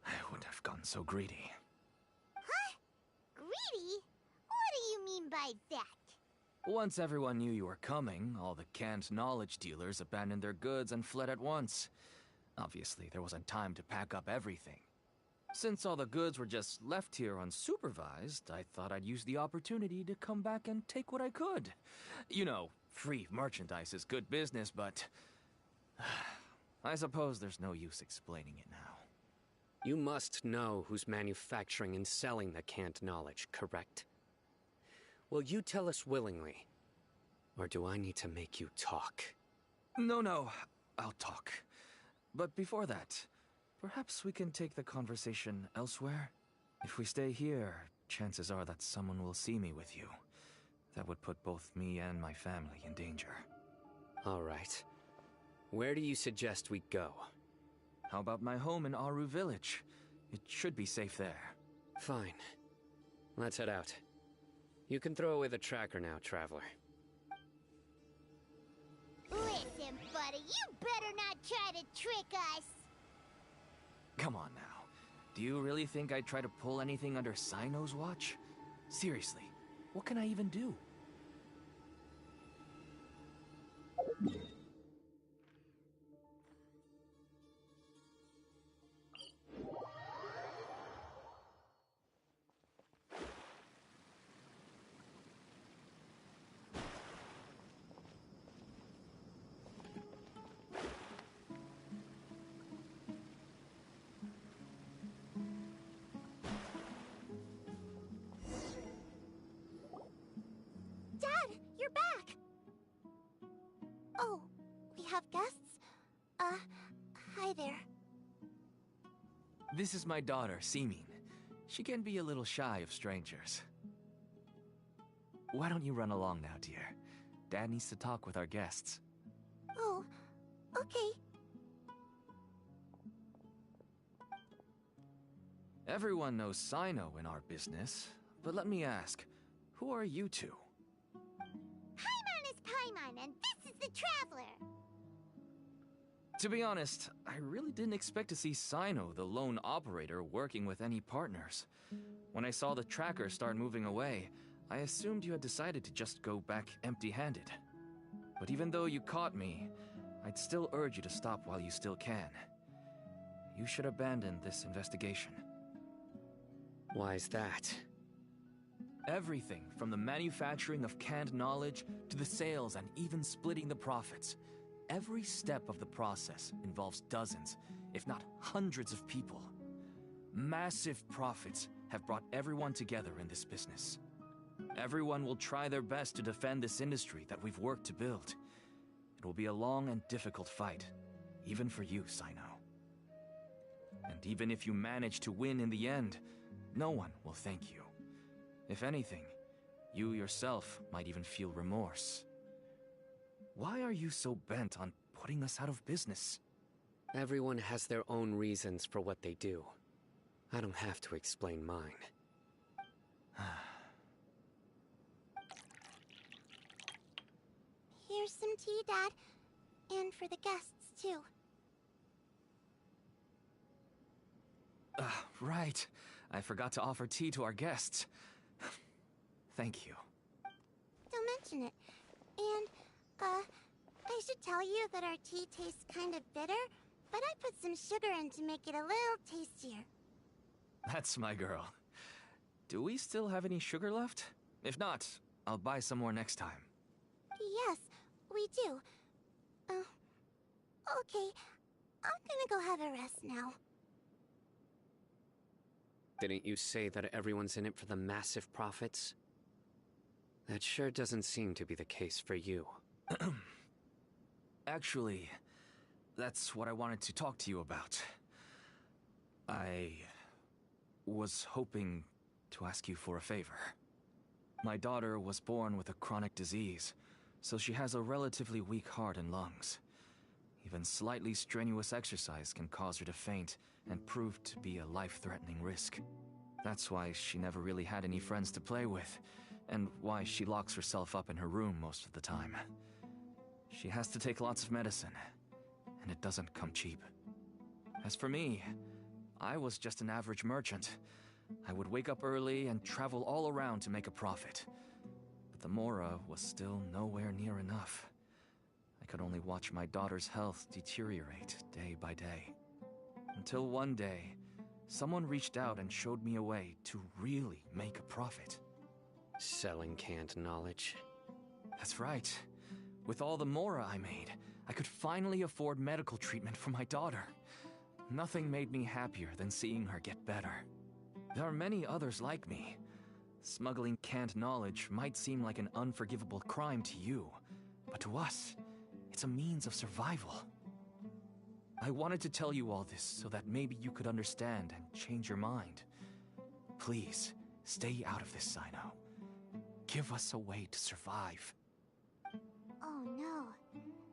I wouldn't have gotten so greedy. Huh? Greedy? What do you mean by that? Once everyone knew you were coming, all the canned knowledge dealers abandoned their goods and fled at once. Obviously, there wasn't time to pack up everything. Since all the goods were just left here unsupervised, I thought I'd use the opportunity to come back and take what I could. You know, free merchandise is good business, but I suppose there's no use explaining it now. You must know who's manufacturing and selling the canned knowledge, correct? Will you tell us willingly? Or do I need to make you talk? No, I'll talk. But before that, perhaps we can take the conversation elsewhere? If we stay here, chances are that someone will see me with you. That would put both me and my family in danger. All right. Where do you suggest we go? How about my home in Aru Village? It should be safe there. Fine. Let's head out. You can throw away the tracker now, Traveler. Listen, buddy, you better not try to trick us! Come on now. Do you really think I'd try to pull anything under Cyno's watch? Seriously, what can I even do? Dad, you're back! Oh, we have guests? Hi there. This is my daughter, Simin. She can be a little shy of strangers. Why don't you run along now, dear? Dad needs to talk with our guests. Oh, okay. Everyone knows Cyno in our business, but let me ask, who are you two? Paimon is Paimon, and this is the Traveler! To be honest, I really didn't expect to see Cyno, the lone operator, working with any partners. When I saw the tracker start moving away, I assumed you had decided to just go back empty-handed. But even though you caught me, I'd still urge you to stop while you still can. You should abandon this investigation. Why is that? Everything from the manufacturing of canned knowledge to the sales and even splitting the profits. Every step of the process involves dozens, if not hundreds of people. Massive profits have brought everyone together in this business. Everyone will try their best to defend this industry that we've worked to build. It will be a long and difficult fight, even for you, Cyno. And even if you manage to win in the end, no one will thank you. If anything, you yourself might even feel remorse. Why are you so bent on putting us out of business? Everyone has their own reasons for what they do. I don't have to explain mine. Here's some tea, Dad. And for the guests, too. Right. I forgot to offer tea to our guests. Thank you. Don't mention it. And, I should tell you that our tea tastes kind of bitter, but I put some sugar in to make it a little tastier. That's my girl. Do we still have any sugar left? If not, I'll buy some more next time. Yes, we do. Okay. I'm gonna go have a rest now. Didn't you say that everyone's in it for the massive profits? That sure doesn't seem to be the case for you. Actually, that's what I wanted to talk to you about. was hoping to ask you for a favor. My daughter was born with a chronic disease, so she has a relatively weak heart and lungs. Even slightly strenuous exercise can cause her to faint and prove to be a life-threatening risk. That's why she never really had any friends to play with, and why she locks herself up in her room most of the time. She has to take lots of medicine, and it doesn't come cheap. As for me, I was just an average merchant. I would wake up early and travel all around to make a profit. But the Mora was still nowhere near enough. I could only watch my daughter's health deteriorate day by day. Until one day, someone reached out and showed me a way to really make a profit. Selling canned knowledge? That's right. With all the Mora I made, I could finally afford medical treatment for my daughter. Nothing made me happier than seeing her get better. There are many others like me. Smuggling canned knowledge might seem like an unforgivable crime to you, but to us, it's a means of survival. I wanted to tell you all this so that maybe you could understand and change your mind. Please, stay out of this, Cyno. Give us a way to survive. Oh no.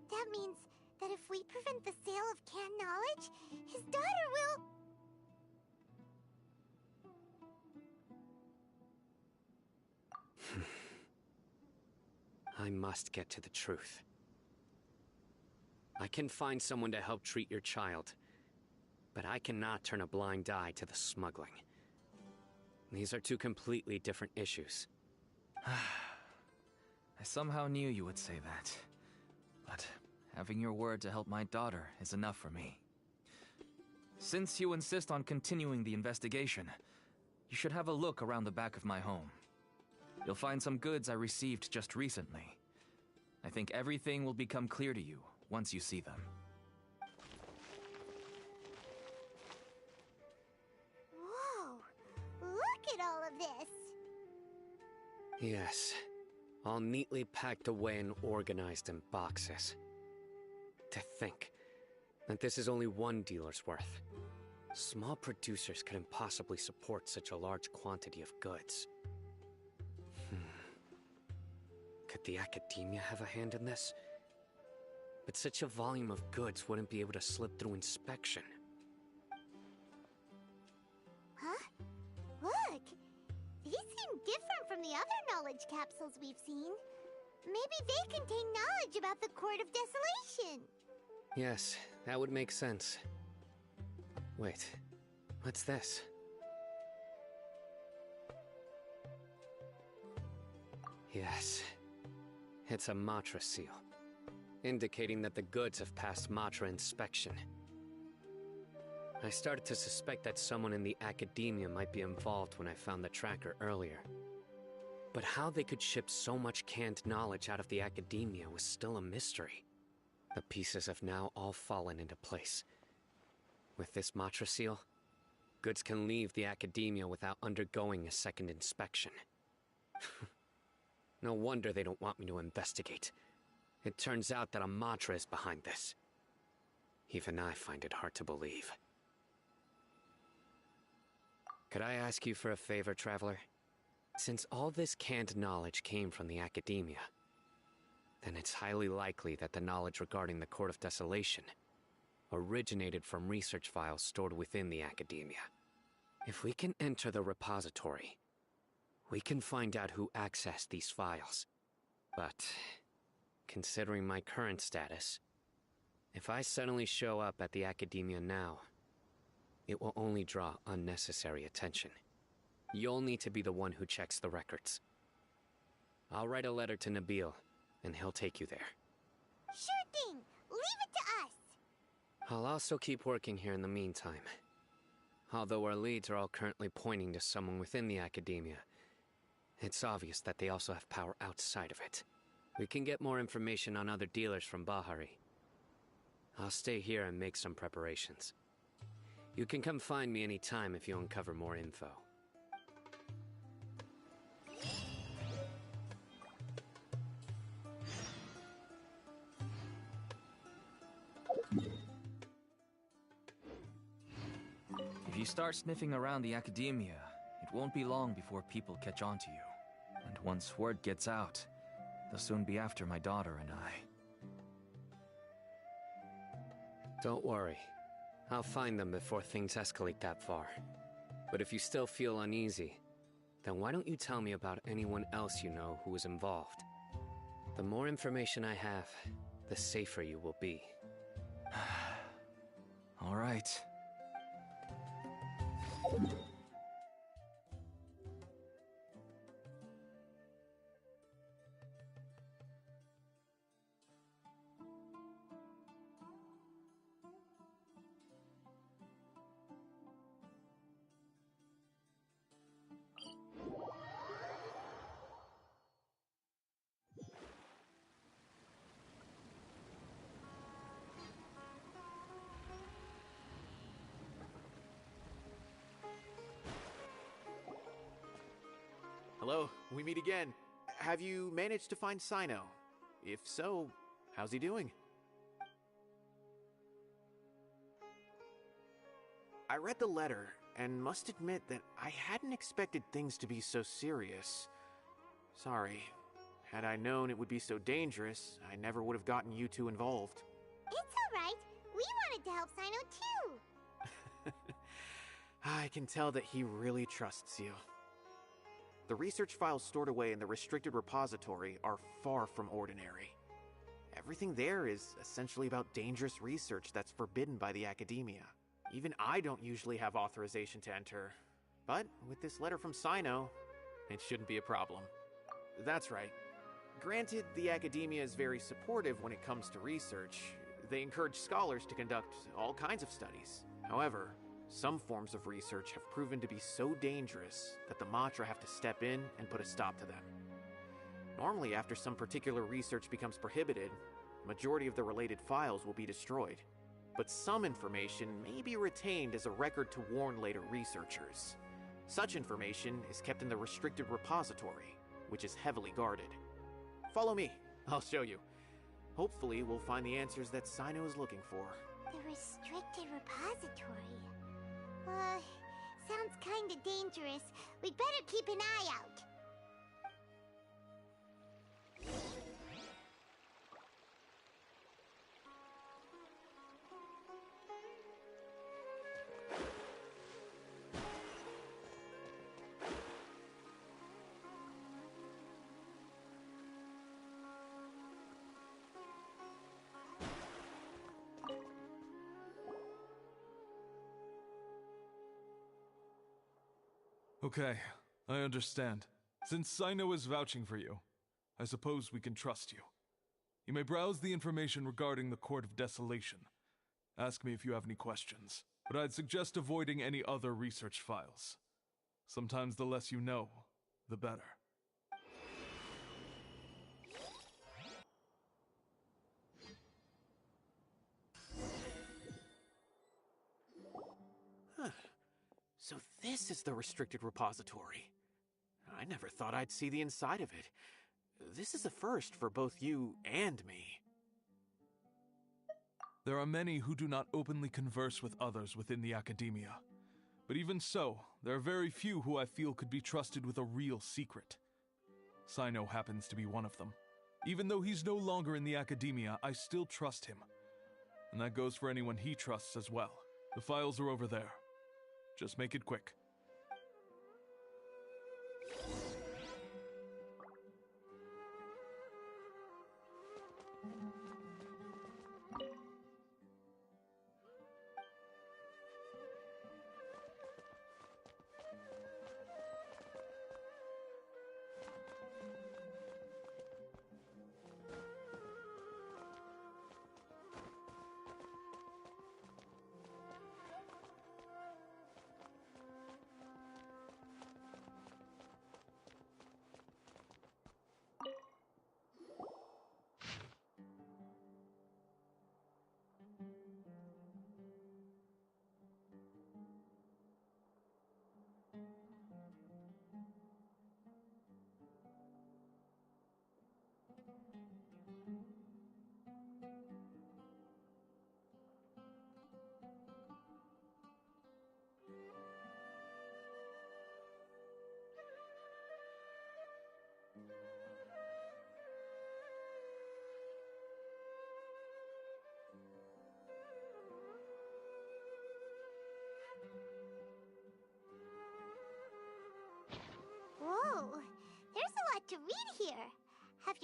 That means that if we prevent the sale of canned knowledge, his daughter will... I must get to the truth. I can find someone to help treat your child, but I cannot turn a blind eye to the smuggling. These are two completely different issues. I somehow knew you would say that. But having your word to help my daughter is enough for me. Since you insist on continuing the investigation, you should have a look around the back of my home. You'll find some goods I received just recently. I think everything will become clear to you once you see them. Whoa! Look at all of this! Yes, all neatly packed away and organized in boxes. To think that this is only one dealer's worth. Small producers couldn't possibly support such a large quantity of goods. Could the Academia have a hand in this? But such a volume of goods wouldn't be able to slip through inspection. Huh? Look! These seem different from the other knowledge capsules we've seen. Maybe they contain knowledge about the Court of Desolation. Yes, that would make sense. Wait, what's this? Yes, it's a Matra seal, indicating that the goods have passed Matra inspection. I started to suspect that someone in the Academia might be involved when I found the tracker earlier. But how they could ship so much canned knowledge out of the Academia was still a mystery. The pieces have now all fallen into place. With this Matra seal, goods can leave the Academia without undergoing a second inspection. No wonder they don't want me to investigate. It turns out that a Matra is behind this. Even I find it hard to believe. Could I ask you for a favor, Traveler? Since all this canned knowledge came from the Academia, then it's highly likely that the knowledge regarding the Court of Desolation originated from research files stored within the Academia. If we can enter the repository, we can find out who accessed these files. But, considering my current status, if I suddenly show up at the Academia now, it will only draw unnecessary attention. You'll need to be the one who checks the records. I'll write a letter to Nabil, and he'll take you there. Sure thing! Leave it to us! I'll also keep working here in the meantime. Although our leads are all currently pointing to someone within the Academia, it's obvious that they also have power outside of it. We can get more information on other dealers from Bahari. I'll stay here and make some preparations. You can come find me anytime if you uncover more info. If you start sniffing around the academia, it won't be long before people catch on to you. And once word gets out, they'll soon be after my daughter and I. Don't worry. I'll find them before things escalate that far. But if you still feel uneasy, then why don't you tell me about anyone else you know who is involved? The more information I have, the safer you will be. All right. Hello, we meet again. Have you managed to find Cyno? If so, how's he doing? I read the letter, and must admit that I hadn't expected things to be so serious. Sorry. Had I known it would be so dangerous, I never would have gotten you two involved. It's alright. We wanted to help Cyno too. I can tell that he really trusts you. The research files stored away in the restricted repository are far from ordinary. Everything there is essentially about dangerous research that's forbidden by the academia. Even I don't usually have authorization to enter. But with this letter from Cyno, it shouldn't be a problem. That's right. Granted, the academia is very supportive when it comes to research. They encourage scholars to conduct all kinds of studies. However, some forms of research have proven to be so dangerous that the Matra have to step in and put a stop to them. Normally, after some particular research becomes prohibited, the majority of the related files will be destroyed. But some information may be retained as a record to warn later researchers. Such information is kept in the restricted repository, which is heavily guarded. Follow me, I'll show you. Hopefully, we'll find the answers that Cyno is looking for. The restricted repository. Sounds kinda dangerous. We'd better keep an eye out. Okay, I understand. Since Cyno is vouching for you, I suppose we can trust you. You may browse the information regarding the Court of Desolation. Ask me if you have any questions, but I'd suggest avoiding any other research files. Sometimes the less you know, the better. So this is the restricted repository. I never thought I'd see the inside of it. This is a first for both you and me. There are many who do not openly converse with others within the academia. But even so, there are very few who I feel could be trusted with a real secret. Cyno happens to be one of them. Even though he's no longer in the academia, I still trust him. And that goes for anyone he trusts as well. The files are over there. Just make it quick.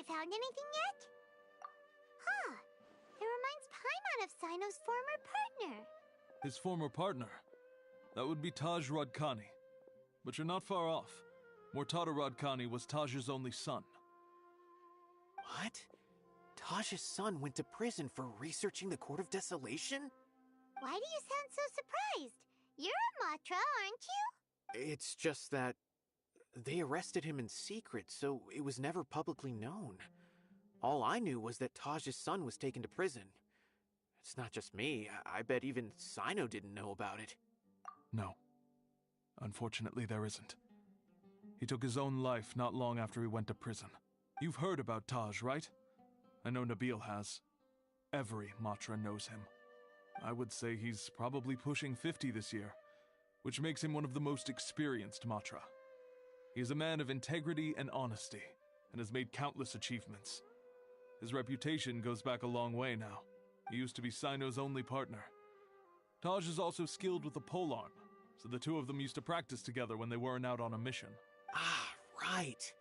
found anything yet? Huh. It reminds Paimon of Cyno's former partner. His former partner? That would be Taj Rodkani. But you're not far off. Mortada Rodkani was Taj's only son. What? Taj's son went to prison for researching the Court of Desolation? Why do you sound so surprised? You're a Matra, aren't you? It's just that they arrested him in secret, so it was never publicly known. All I knew was that Taj's son was taken to prison. It's not just me. I bet even Cyno didn't know about it. No. Unfortunately, there isn't. He took his own life not long after he went to prison. You've heard about Taj, right? I know Nabil has. Every Matra knows him. I would say he's probably pushing 50 this year, which makes him one of the most experienced Matra. He is a man of integrity and honesty, and has made countless achievements. His reputation goes back a long way now. He used to be Cyno's only partner. Taj is also skilled with the polearm, so the two of them used to practice together when they weren't out on a mission. Ah, right.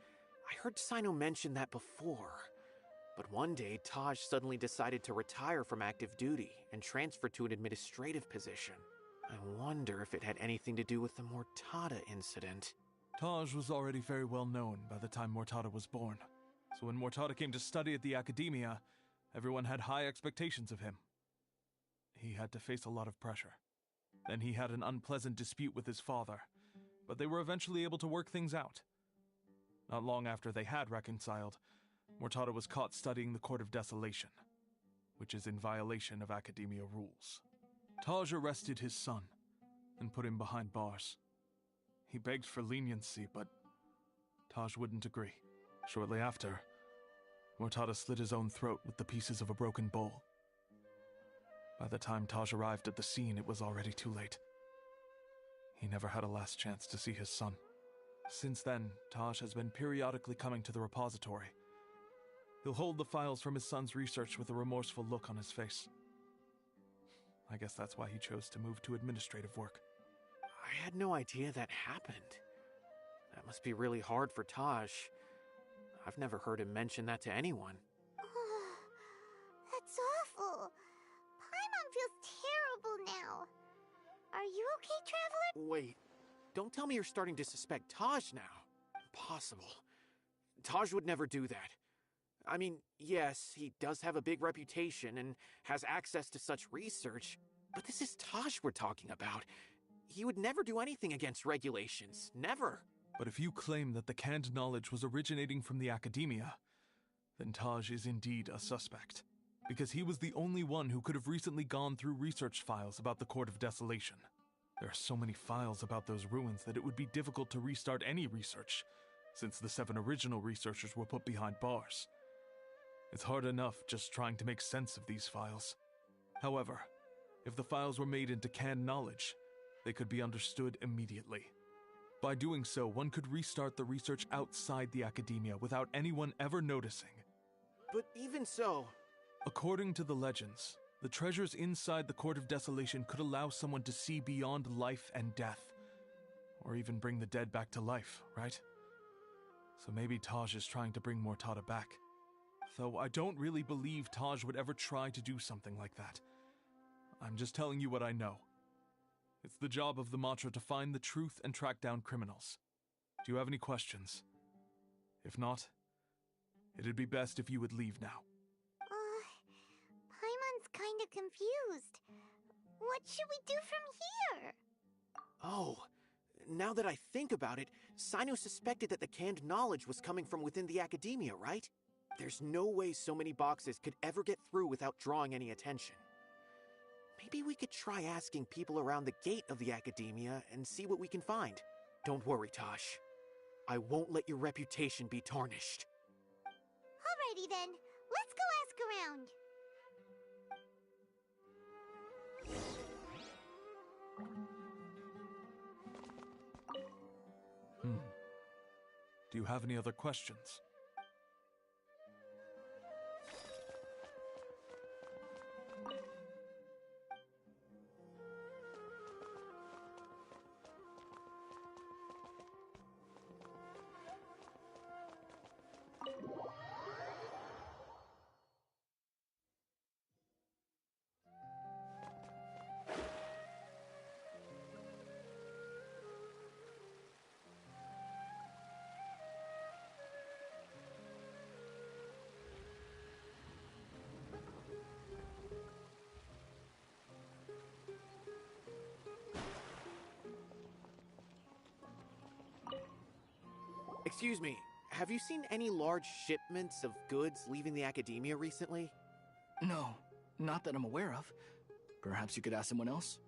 I heard Cyno mention that before. But one day, Taj suddenly decided to retire from active duty and transfer to an administrative position. I wonder if it had anything to do with the Mortada incident. Taj was already very well known by the time Mortada was born. So when Mortada came to study at the Academia, everyone had high expectations of him. He had to face a lot of pressure. Then he had an unpleasant dispute with his father, but they were eventually able to work things out. Not long after they had reconciled, Mortada was caught studying the Court of Desolation, which is in violation of Academia rules. Taj arrested his son and put him behind bars. He begged for leniency, but Taj wouldn't agree. Shortly after, Mortada slit his own throat with the pieces of a broken bowl. By the time Taj arrived at the scene, it was already too late. He never had a last chance to see his son. Since then, Taj has been periodically coming to the repository. He'll hold the files from his son's research with a remorseful look on his face. I guess that's why he chose to move to administrative work. I had no idea that happened. That must be really hard for Taj. I've never heard him mention that to anyone. That's awful. Paimon feels terrible now. Are you okay, Traveler? Wait, don't tell me you're starting to suspect Taj now. Impossible. Taj would never do that. I mean, yes, he does have a big reputation and has access to such research, but this is Taj we're talking about. He would never do anything against regulations. Never. But if you claim that the canned knowledge was originating from the Academia, then Taj is indeed a suspect. Because he was the only one who could have recently gone through research files about the Court of Desolation. There are so many files about those ruins that it would be difficult to restart any research, since the 7 original researchers were put behind bars. It's hard enough just trying to make sense of these files. However, if the files were made into canned knowledge, they could be understood immediately. By doing so, one could restart the research outside the Academia without anyone ever noticing. But even so... According to the legends, the treasures inside the Court of Desolation could allow someone to see beyond life and death. Or even bring the dead back to life, right? So maybe Taj is trying to bring Mortada back. Though I don't really believe Taj would ever try to do something like that. I'm just telling you what I know. It's the job of the Matra to find the truth and track down criminals. Do you have any questions? If not, it'd be best if you would leave now. Paimon's kinda confused. What should we do from here? Oh, now that I think about it, Cyno suspected that the canned knowledge was coming from within the Academia, right? There's no way so many boxes could ever get through without drawing any attention. Maybe we could try asking people around the gate of the Academia and see what we can find. Don't worry, Tosh. I won't let your reputation be tarnished. Alrighty then, let's go ask around. Do you have any other questions? Excuse me, have you seen any large shipments of goods leaving the academia recently? No, not that I'm aware of. Perhaps you could ask someone else?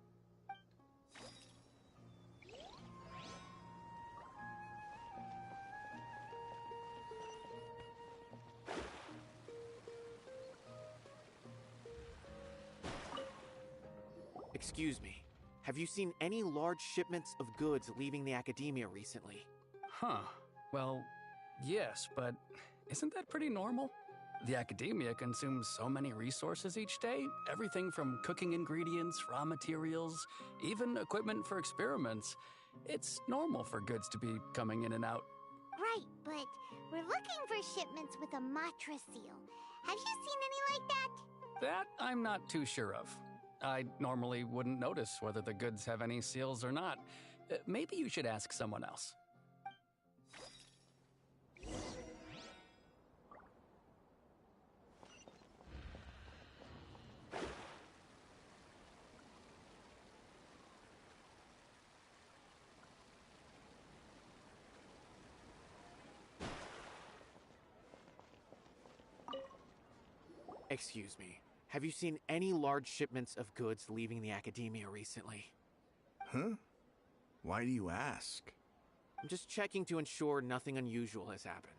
Excuse me, have you seen any large shipments of goods leaving the academia recently? Huh. Well, yes, but isn't that pretty normal? The academia consumes so many resources each day. Everything from cooking ingredients, raw materials, even equipment for experiments. It's normal for goods to be coming in and out. Right, but we're looking for shipments with a Matra seal. Have you seen any like that? That I'm not too sure of. I normally wouldn't notice whether the goods have any seals or not. Maybe you should ask someone else. Excuse me, have you seen any large shipments of goods leaving the academia recently? Huh? Why do you ask? I'm just checking to ensure nothing unusual has happened.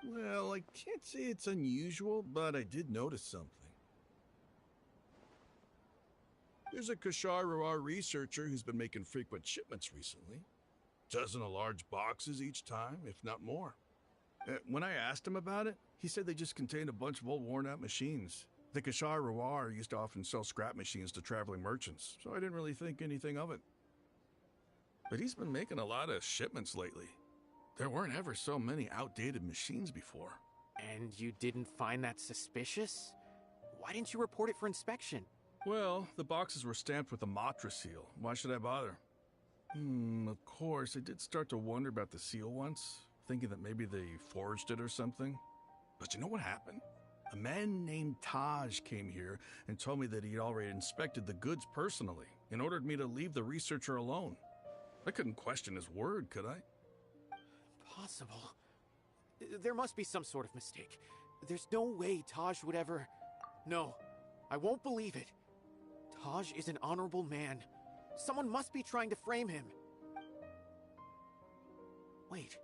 Well, I can't say it's unusual, but I did notice something. There's a Kashar researcher who's been making frequent shipments recently. Dozen of large boxes each time, if not more. When I asked him about it, he said they just contained a bunch of old worn-out machines. The Kashar used to often sell scrap machines to traveling merchants, so I didn't really think anything of it. But he's been making a lot of shipments lately. There weren't ever so many outdated machines before. And you didn't find that suspicious? Why didn't you report it for inspection? Well, the boxes were stamped with a Matra seal. Why should I bother? Of course, I did start to wonder about the seal once, thinking that maybe they forged it or something. But you know what happened? A man named Taj came here and told me that he'd already inspected the goods personally and ordered me to leave the researcher alone. I couldn't question his word, could I? Possible. There must be some sort of mistake. There's no way Taj would ever... No, I won't believe it. Taj is an honorable man. Someone must be trying to frame him. Wait,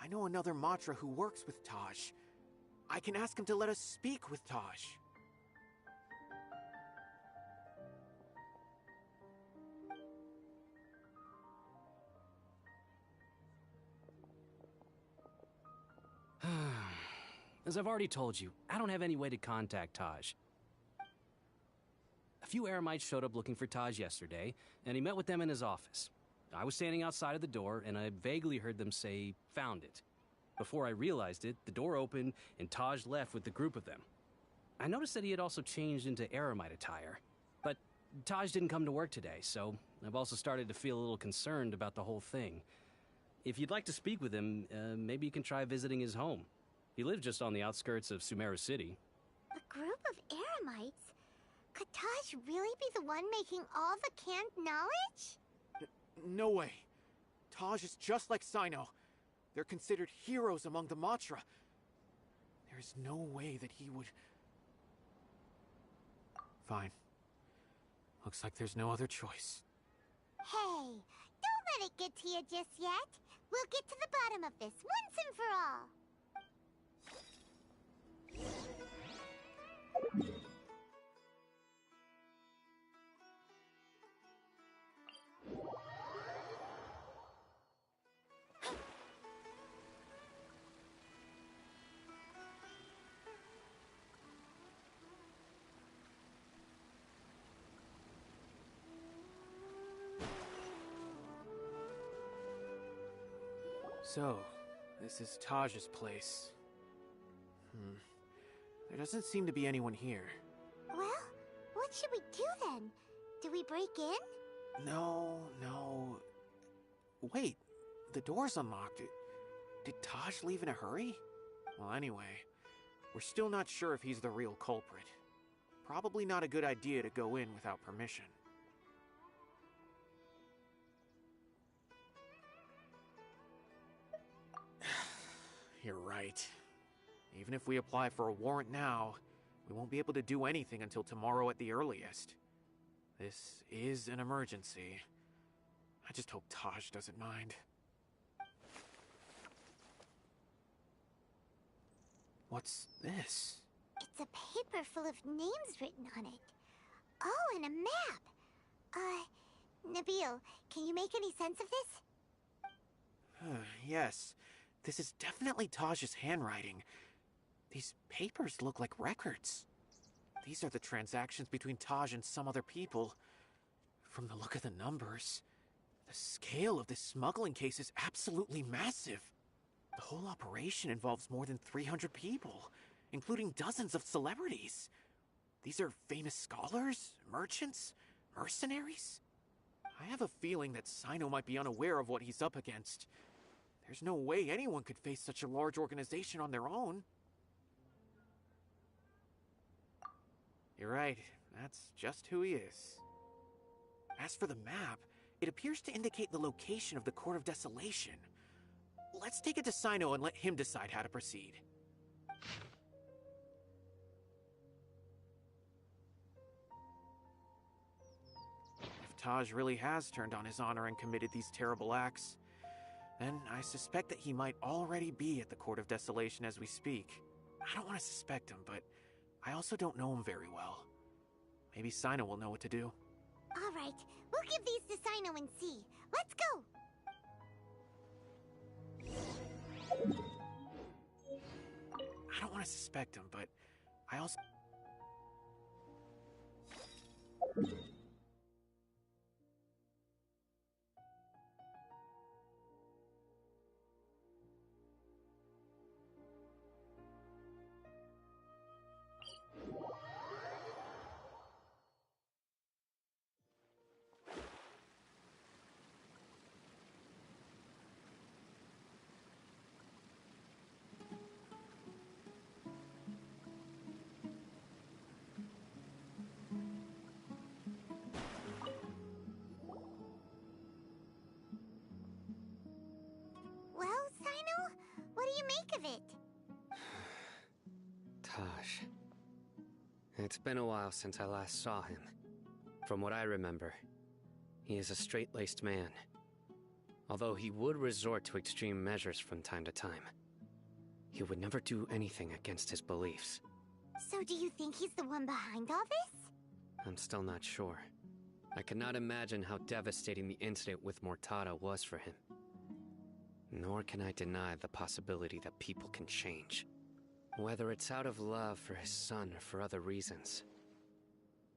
I know another Matra who works with Taj. I can ask him to let us speak with Taj. As I've already told you, I don't have any way to contact Taj. A few Eremites showed up looking for Taj yesterday, and he met with them in his office. I was standing outside of the door, and I vaguely heard them say, "Found it." Before I realized it, the door opened, and Taj left with the group of them. I noticed that he had also changed into Eremite attire. But Taj didn't come to work today, so I've also started to feel a little concerned about the whole thing. If you'd like to speak with him, maybe you can try visiting his home. He lives just on the outskirts of Sumeru City. A group of Eremites? Could Taj really be the one making all the canned knowledge? No way. Taj is just like Cyno. They're considered heroes among the Matra. There's no way that he would... Fine. Looks like there's no other choice. Hey, don't let it get to you just yet. We'll get to the bottom of this once and for all. So, this is Taj's place. There doesn't seem to be anyone here. Well, what should we do then? Do we break in? No. Wait, the door's unlocked. Did Taj leave in a hurry? Well, anyway, we're still not sure if he's the real culprit. Probably not a good idea to go in without permission. You're right. Even if we apply for a warrant now, we won't be able to do anything until tomorrow at the earliest. This is an emergency. I just hope Taj doesn't mind. What's this? It's a paper full of names written on it. Oh, and a map. Nabil, can you make any sense of this? Yes, this is definitely Taj's handwriting. These papers look like records. These are the transactions between Taj and some other people. From the look of the numbers, the scale of this smuggling case is absolutely massive. The whole operation involves more than 300 people, including dozens of celebrities. These are famous scholars, merchants, mercenaries. I have a feeling that Cyno might be unaware of what he's up against. There's no way anyone could face such a large organization on their own. You're right, that's just who he is. As for the map, it appears to indicate the location of the Court of Desolation. Let's take it to Cyno and let him decide how to proceed. If Taj really has turned on his honor and committed these terrible acts, then I suspect that he might already be at the Court of Desolation as we speak. I don't want to suspect him, but I also don't know him very well. Maybe Cyno will know what to do. All right, we'll give these to Cyno and see. Let's go! I don't want to suspect him, but I also... Well, Cyno, what do you make of it? Taj. It's been a while since I last saw him. From what I remember, he is a straight-laced man. Although he would resort to extreme measures from time to time, he would never do anything against his beliefs. So do you think he's the one behind all this? I'm still not sure. I cannot imagine how devastating the incident with Mortada was for him. Nor can I deny the possibility that people can change. Whether it's out of love for his son or for other reasons.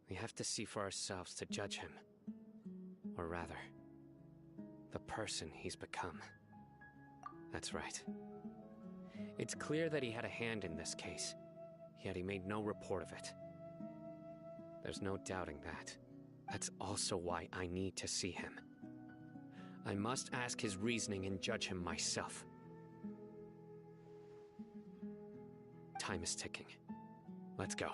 We have to see for ourselves to judge him. Or rather, the person he's become. That's right. It's clear that he had a hand in this case, yet he made no report of it. There's no doubting that. That's also why I need to see him. I must ask his reasoning and judge him myself. Time is ticking. Let's go.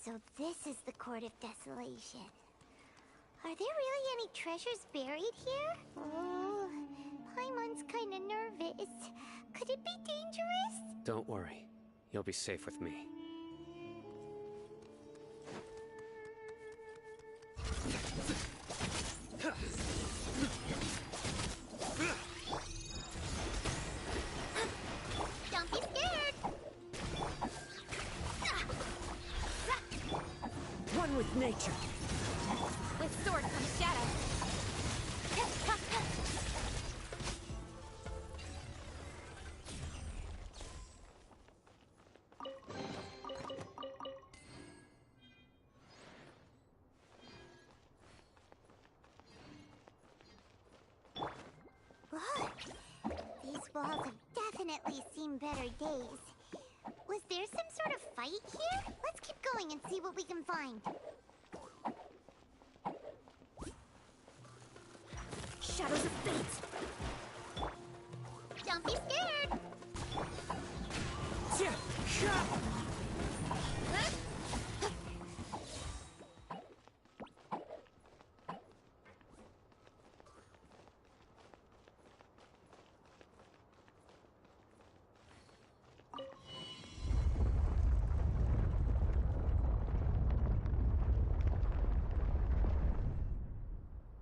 So this is the Court of Desolation. Are there really any treasures buried here? Oh, Paimon's kinda nervous. Could it be dangerous? Don't worry. You'll be safe with me. Don't be scared! One with nature. With sword comes shadow. Look! These walls have definitely seen better days. Was there some sort of fight here? Let's keep going and see what we can find. Shadows of fate. Don't be scared!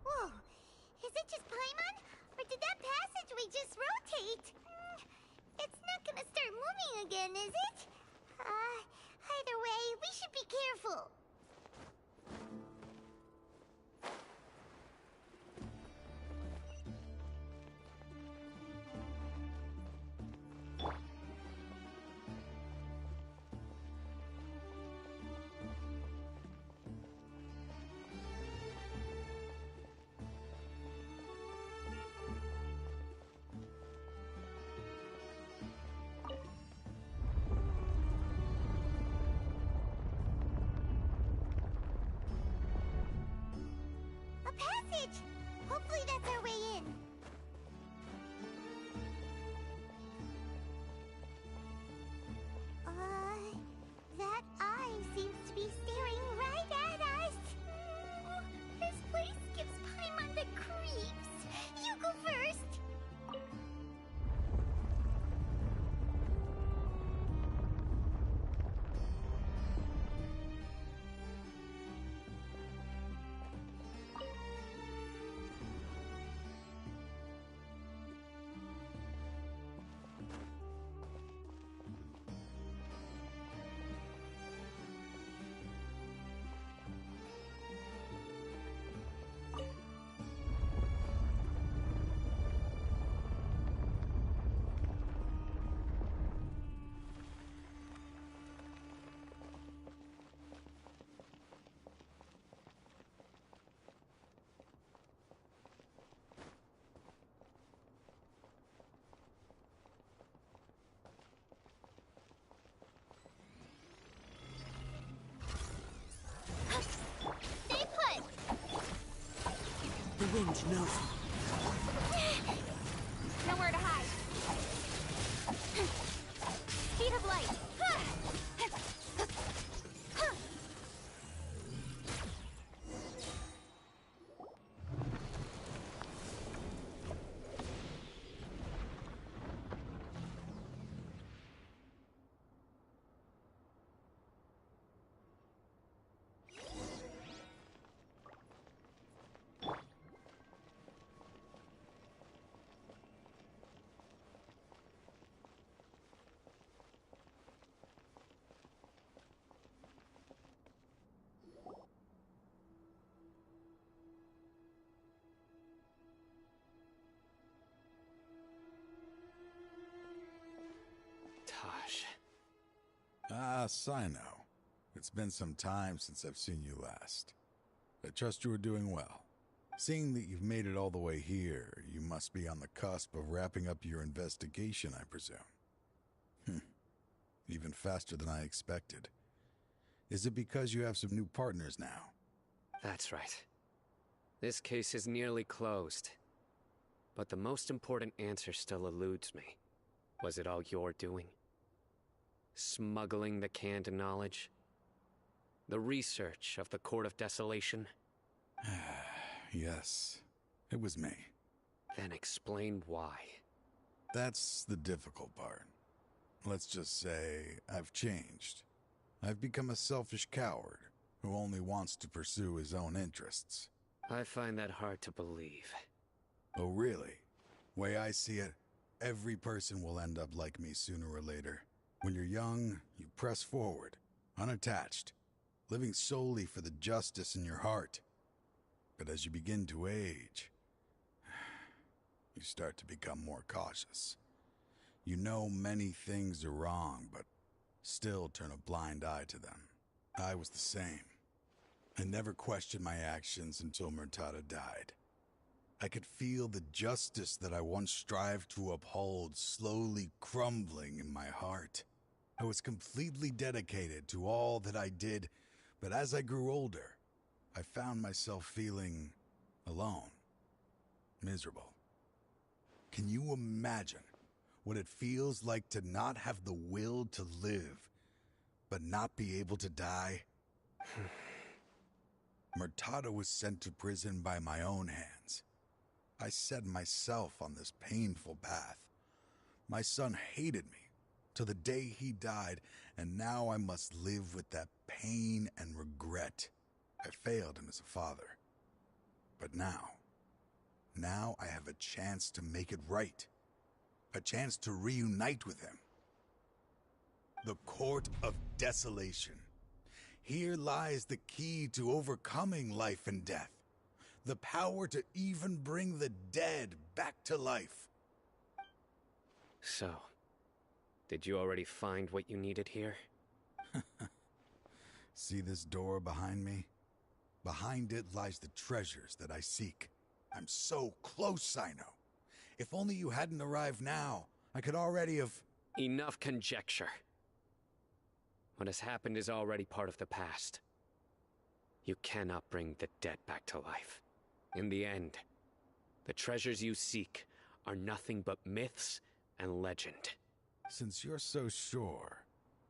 Whoa! Is it just Paimon? Or did that passageway just rotate? It's not gonna start moving again, is it? Either way, we should be careful. A passage! Hopefully that's our way in. That eye seems to be staring right at us. This place gives Paimon the creeps. You go first. Stay put! The wind knows me. Nowhere to hide. Speed of light. Taj. Ah, Cyno. It's been some time since I've seen you last. I trust you are doing well. Seeing that you've made it all the way here, you must be on the cusp of wrapping up your investigation, I presume. Even faster than I expected. Is it because you have some new partners now? That's right. This case is nearly closed. But the most important answer still eludes me. Was it all your doing? Smuggling the canned knowledge? The research of the Court of Desolation? Yes, it was me. Then explain why. That's the difficult part. Let's just say I've changed. I've become a selfish coward who only wants to pursue his own interests. I find that hard to believe. Oh, really? Way I see it, every person will end up like me sooner or later. When you're young, you press forward, unattached, living solely for the justice in your heart. But as you begin to age, you start to become more cautious. You know many things are wrong, but still turn a blind eye to them. I was the same. I never questioned my actions until Murtada died. I could feel the justice that I once strived to uphold slowly crumbling in my heart. I was completely dedicated to all that I did, but as I grew older, I found myself feeling alone, miserable. Can you imagine what it feels like to not have the will to live, but not be able to die? Murtada was sent to prison by my own hands. I set myself on this painful path. My son hated me till the day he died, and now I must live with that pain and regret. I failed him as a father. But now I have a chance to make it right. A chance to reunite with him. The Court of Desolation. Here lies the key to overcoming life and death. The power to even bring the dead back to life. So, did you already find what you needed here? See this door behind me? Behind it lies the treasures that I seek. I'm so close, Cyno. If only you hadn't arrived now, I could already have... Enough conjecture. What has happened is already part of the past. You cannot bring the dead back to life. In the end, the treasures you seek are nothing but myths and legend. Since you're so sure,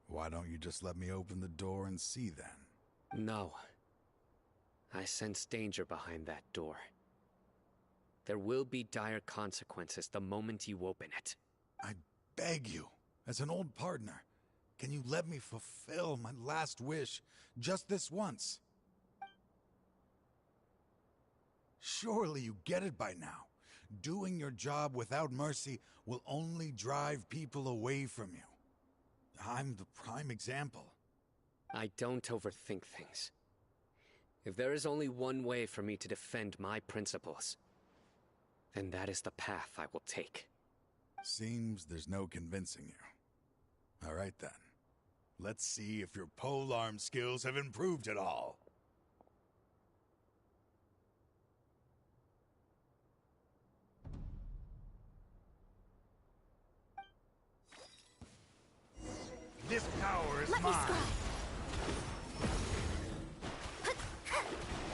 why don't you just let me open the door and see then? No. I sense danger behind that door. There will be dire consequences the moment you open it. I beg you, as an old partner, can you let me fulfill my last wish just this once? Surely you get it by now. Doing your job without mercy will only drive people away from you. I'm the prime example. I don't overthink things. If there is only one way for me to defend my principles, then that is the path I will take. Seems there's no convincing you. All right then. Let's see if your polearm skills have improved at all. This power is mine.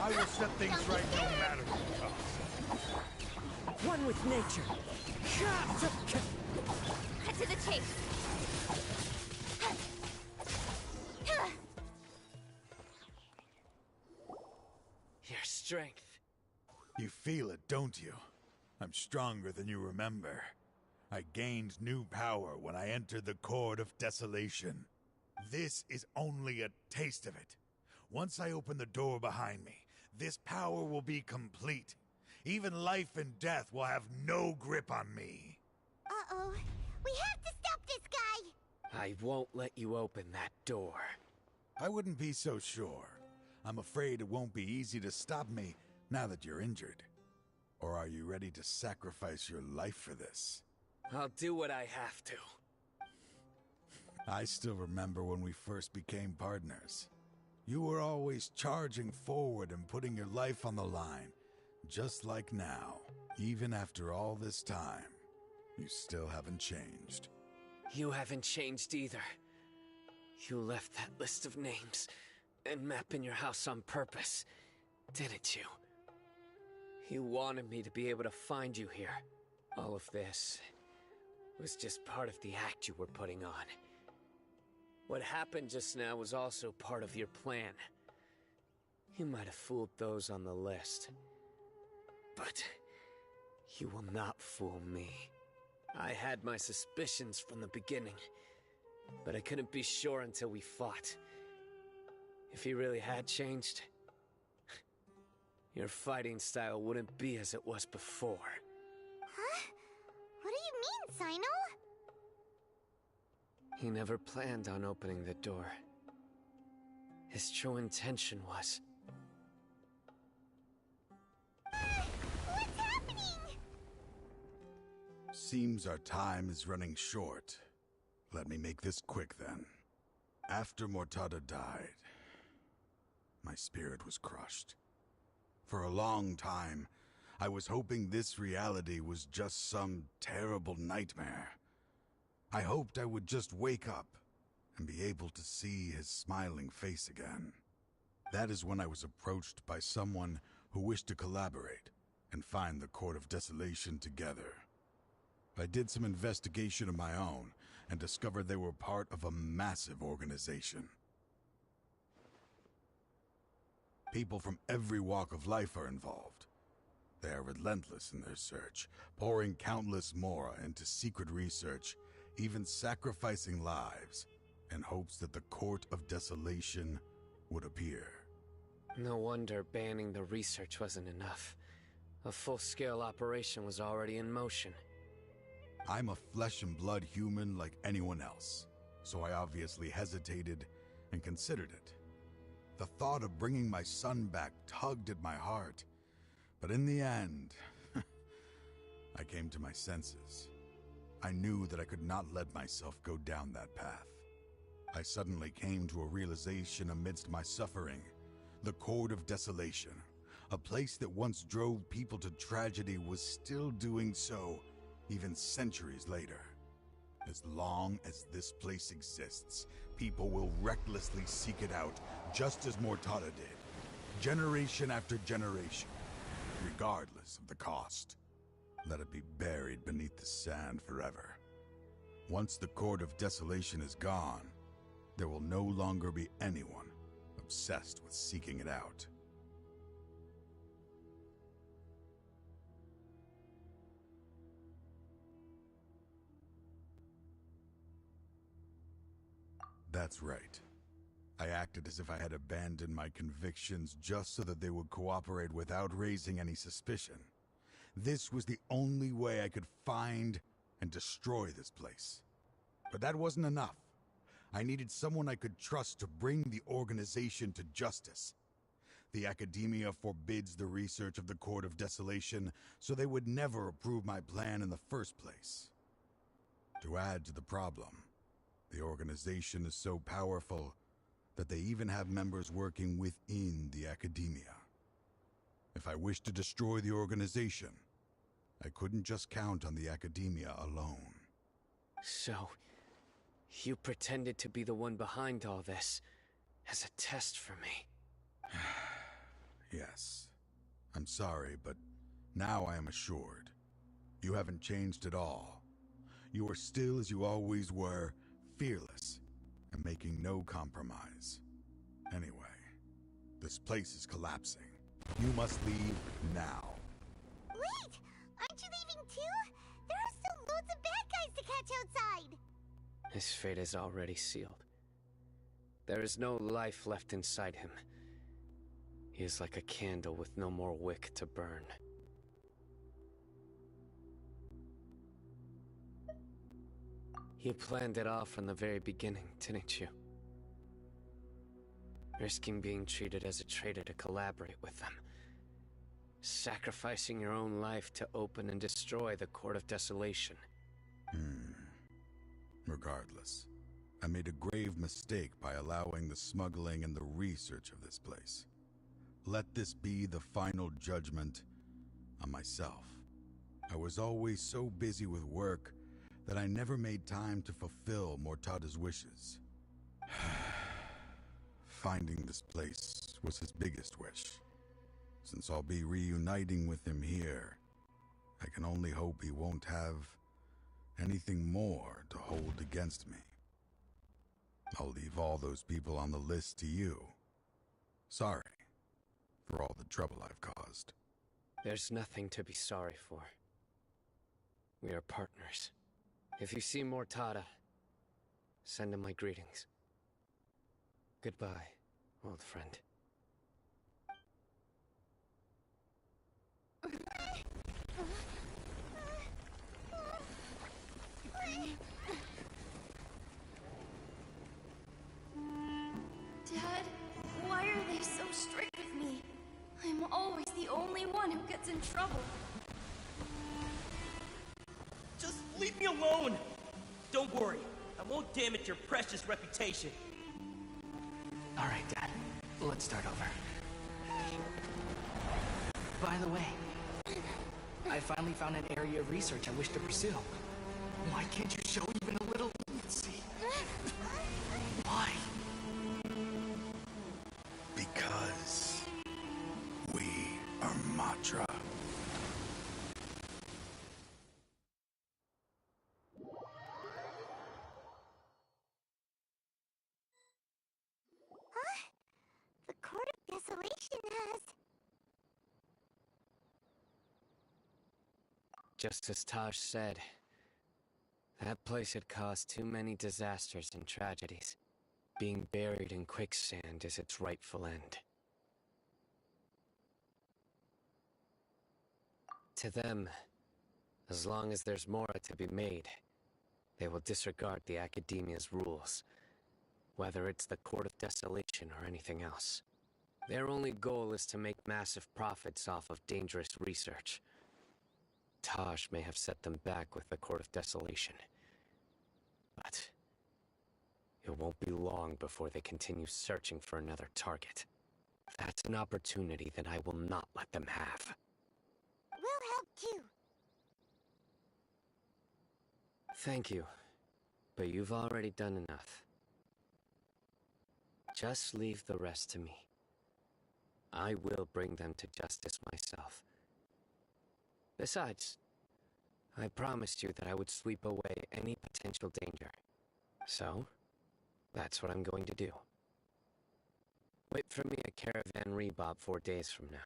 I will set things right no matter what it costs. One with nature. Cut to the chase. Your strength. You feel it, don't you? I'm stronger than you remember. I gained new power when I entered the Court of Desolation. This is only a taste of it. Once I open the door behind me, this power will be complete. Even life and death will have no grip on me. Uh-oh. We have to stop this guy! I won't let you open that door. I wouldn't be so sure. I'm afraid it won't be easy to stop me now that you're injured. Or are you ready to sacrifice your life for this? I'll do what I have to. I still remember when we first became partners. You were always charging forward and putting your life on the line. Just like now. Even after all this time, you still haven't changed. You haven't changed either. You left that list of names and map in your house on purpose, didn't you? You wanted me to be able to find you here. All of this was just part of the act you were putting on. What happened just now was also part of your plan. You might have fooled those on the list. But you will not fool me. I had my suspicions from the beginning, but I couldn't be sure until we fought. If he really had changed, your fighting style wouldn't be as it was before. Huh? What do you mean, Cyno? He never planned on opening the door. His true intention was... What's happening? Seems our time is running short. Let me make this quick then. After Mortada died, my spirit was crushed. For a long time, I was hoping this reality was just some terrible nightmare. I hoped I would just wake up and be able to see his smiling face again. That is when I was approached by someone who wished to collaborate and find the Court of Desolation together. I did some investigation of my own and discovered they were part of a massive organization. People from every walk of life are involved. They are relentless in their search, pouring countless mora into secret research, even sacrificing lives in hopes that the Court of Desolation would appear. No wonder banning the research wasn't enough. A full-scale operation was already in motion. I'm a flesh and blood human like anyone else, so I obviously hesitated and considered it. The thought of bringing my son back tugged at my heart, but in the end, I came to my senses. I knew that I could not let myself go down that path. I suddenly came to a realization amidst my suffering. The Court of Desolation, a place that once drove people to tragedy, was still doing so, even centuries later. As long as this place exists, people will recklessly seek it out, just as Mortada did, generation after generation, regardless of the cost. Let it be buried beneath the sand forever. Once the Court of Desolation is gone, there will no longer be anyone obsessed with seeking it out. That's right. I acted as if I had abandoned my convictions just so that they would cooperate without raising any suspicion. This was the only way I could find and destroy this place. But that wasn't enough. I needed someone I could trust to bring the organization to justice. The Academia forbids the research of the Court of Desolation, so they would never approve my plan in the first place. To add to the problem, the organization is so powerful that they even have members working within the Academia. If I wished to destroy the organization, I couldn't just count on the Academia alone. So, you pretended to be the one behind all this, as a test for me. Yes. I'm sorry, but now I am assured. You haven't changed at all. You are still as you always were, fearless, and making no compromise. Anyway, this place is collapsing. You must leave now. Wait! Aren't you leaving too? There are still loads of bad guys to catch outside! His fate is already sealed. There is no life left inside him. He is like a candle with no more wick to burn. You planned it all from the very beginning, didn't you? Risking being treated as a traitor to collaborate with them. Sacrificing your own life to open and destroy the Court of Desolation. Regardless, I made a grave mistake by allowing the smuggling and the research of this place. Let this be the final judgment on myself. I was always so busy with work that I never made time to fulfill Mortada's wishes. Finding this place was his biggest wish. Since I'll be reuniting with him here, I can only hope he won't have anything more to hold against me. I'll leave all those people on the list to you. Sorry, for all the trouble I've caused. There's nothing to be sorry for. We are partners. If you see Mortada, send him my greetings. Goodbye, old friend. Dad, why are they so strict with me? I'm always the only one who gets in trouble. Just leave me alone! Don't worry, I won't damage your precious reputation. Alright, Dad. Let's start over. By the way, I finally found an area of research I wish to pursue. Why can't you show even a little leniency? Why? Because we are Matra. Huh? The Court of Desolation has... Just as Taj said, that place had caused too many disasters and tragedies. Being buried in quicksand is its rightful end. To them, as long as there's more to be made, they will disregard the Academia's rules, whether it's the Court of Desolation or anything else. Their only goal is to make massive profits off of dangerous research. Taj may have set them back with the Court of Desolation, but it won't be long before they continue searching for another target. That's an opportunity that I will not let them have. We'll help too. Thank you, but you've already done enough. Just leave the rest to me. I will bring them to justice myself. Besides, I promised you that I would sweep away any potential danger. So, that's what I'm going to do. Wait for me at Caravan Rebob 4 days from now.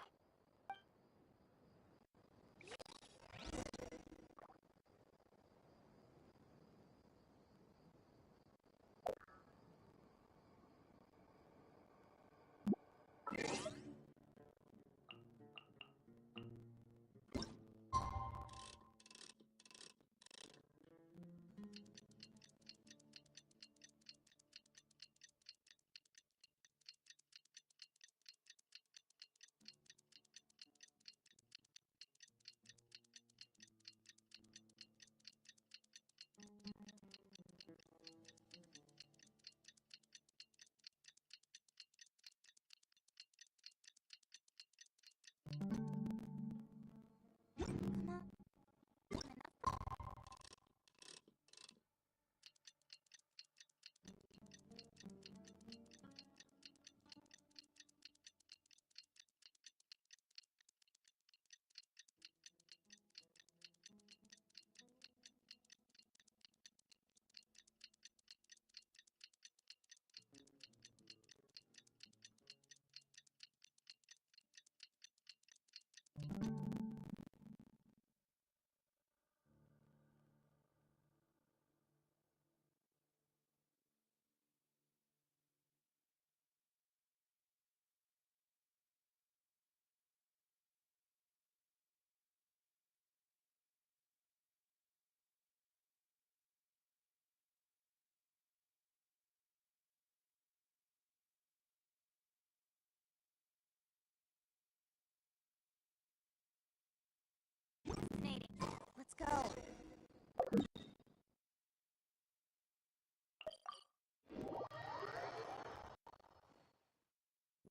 Let's go.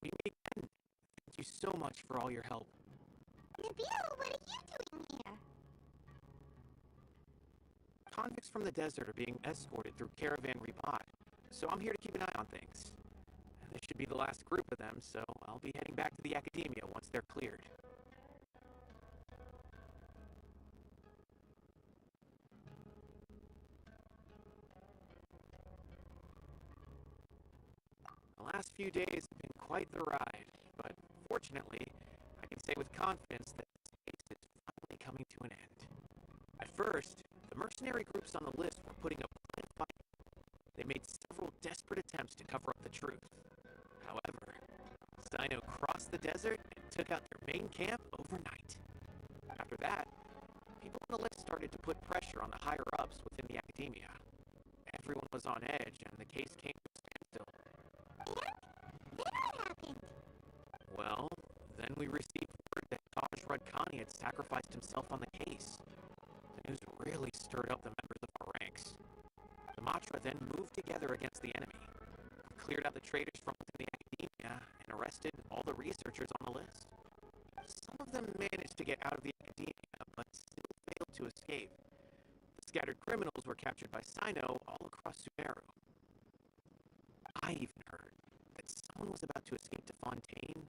Thank you so much for all your help. Nabil, what are you doing here? Convicts from the desert are being escorted through Caravan Repot, so I'm here to keep an eye on things. This should be the last group of them, so I'll be heading back to the Academia once they're cleared. The last few days have been quite the ride, but fortunately Fortunately, I can say with confidence that this case is finally coming to an end. At first, the mercenary groups on the list were putting up quite a fight. They made several desperate attempts to cover up the truth. However, Cyno crossed the desert and took out their main camp overnight. After that, people on the list started to put pressure on the higher-ups within the academia. Everyone was on edge, and the case came to a standstill. Then what happened? Well, then we received word that Taj Radkani had sacrificed himself on the case. The news really stirred up the members of our ranks. The Matra then moved together against the enemy, cleared out the traitors from within the academia, and arrested all the researchers on the list. Some of them managed to get out of the academia, but still failed to escape. The scattered criminals were captured by Cyno all across Sumeru. I even heard that someone was about to escape to Fontaine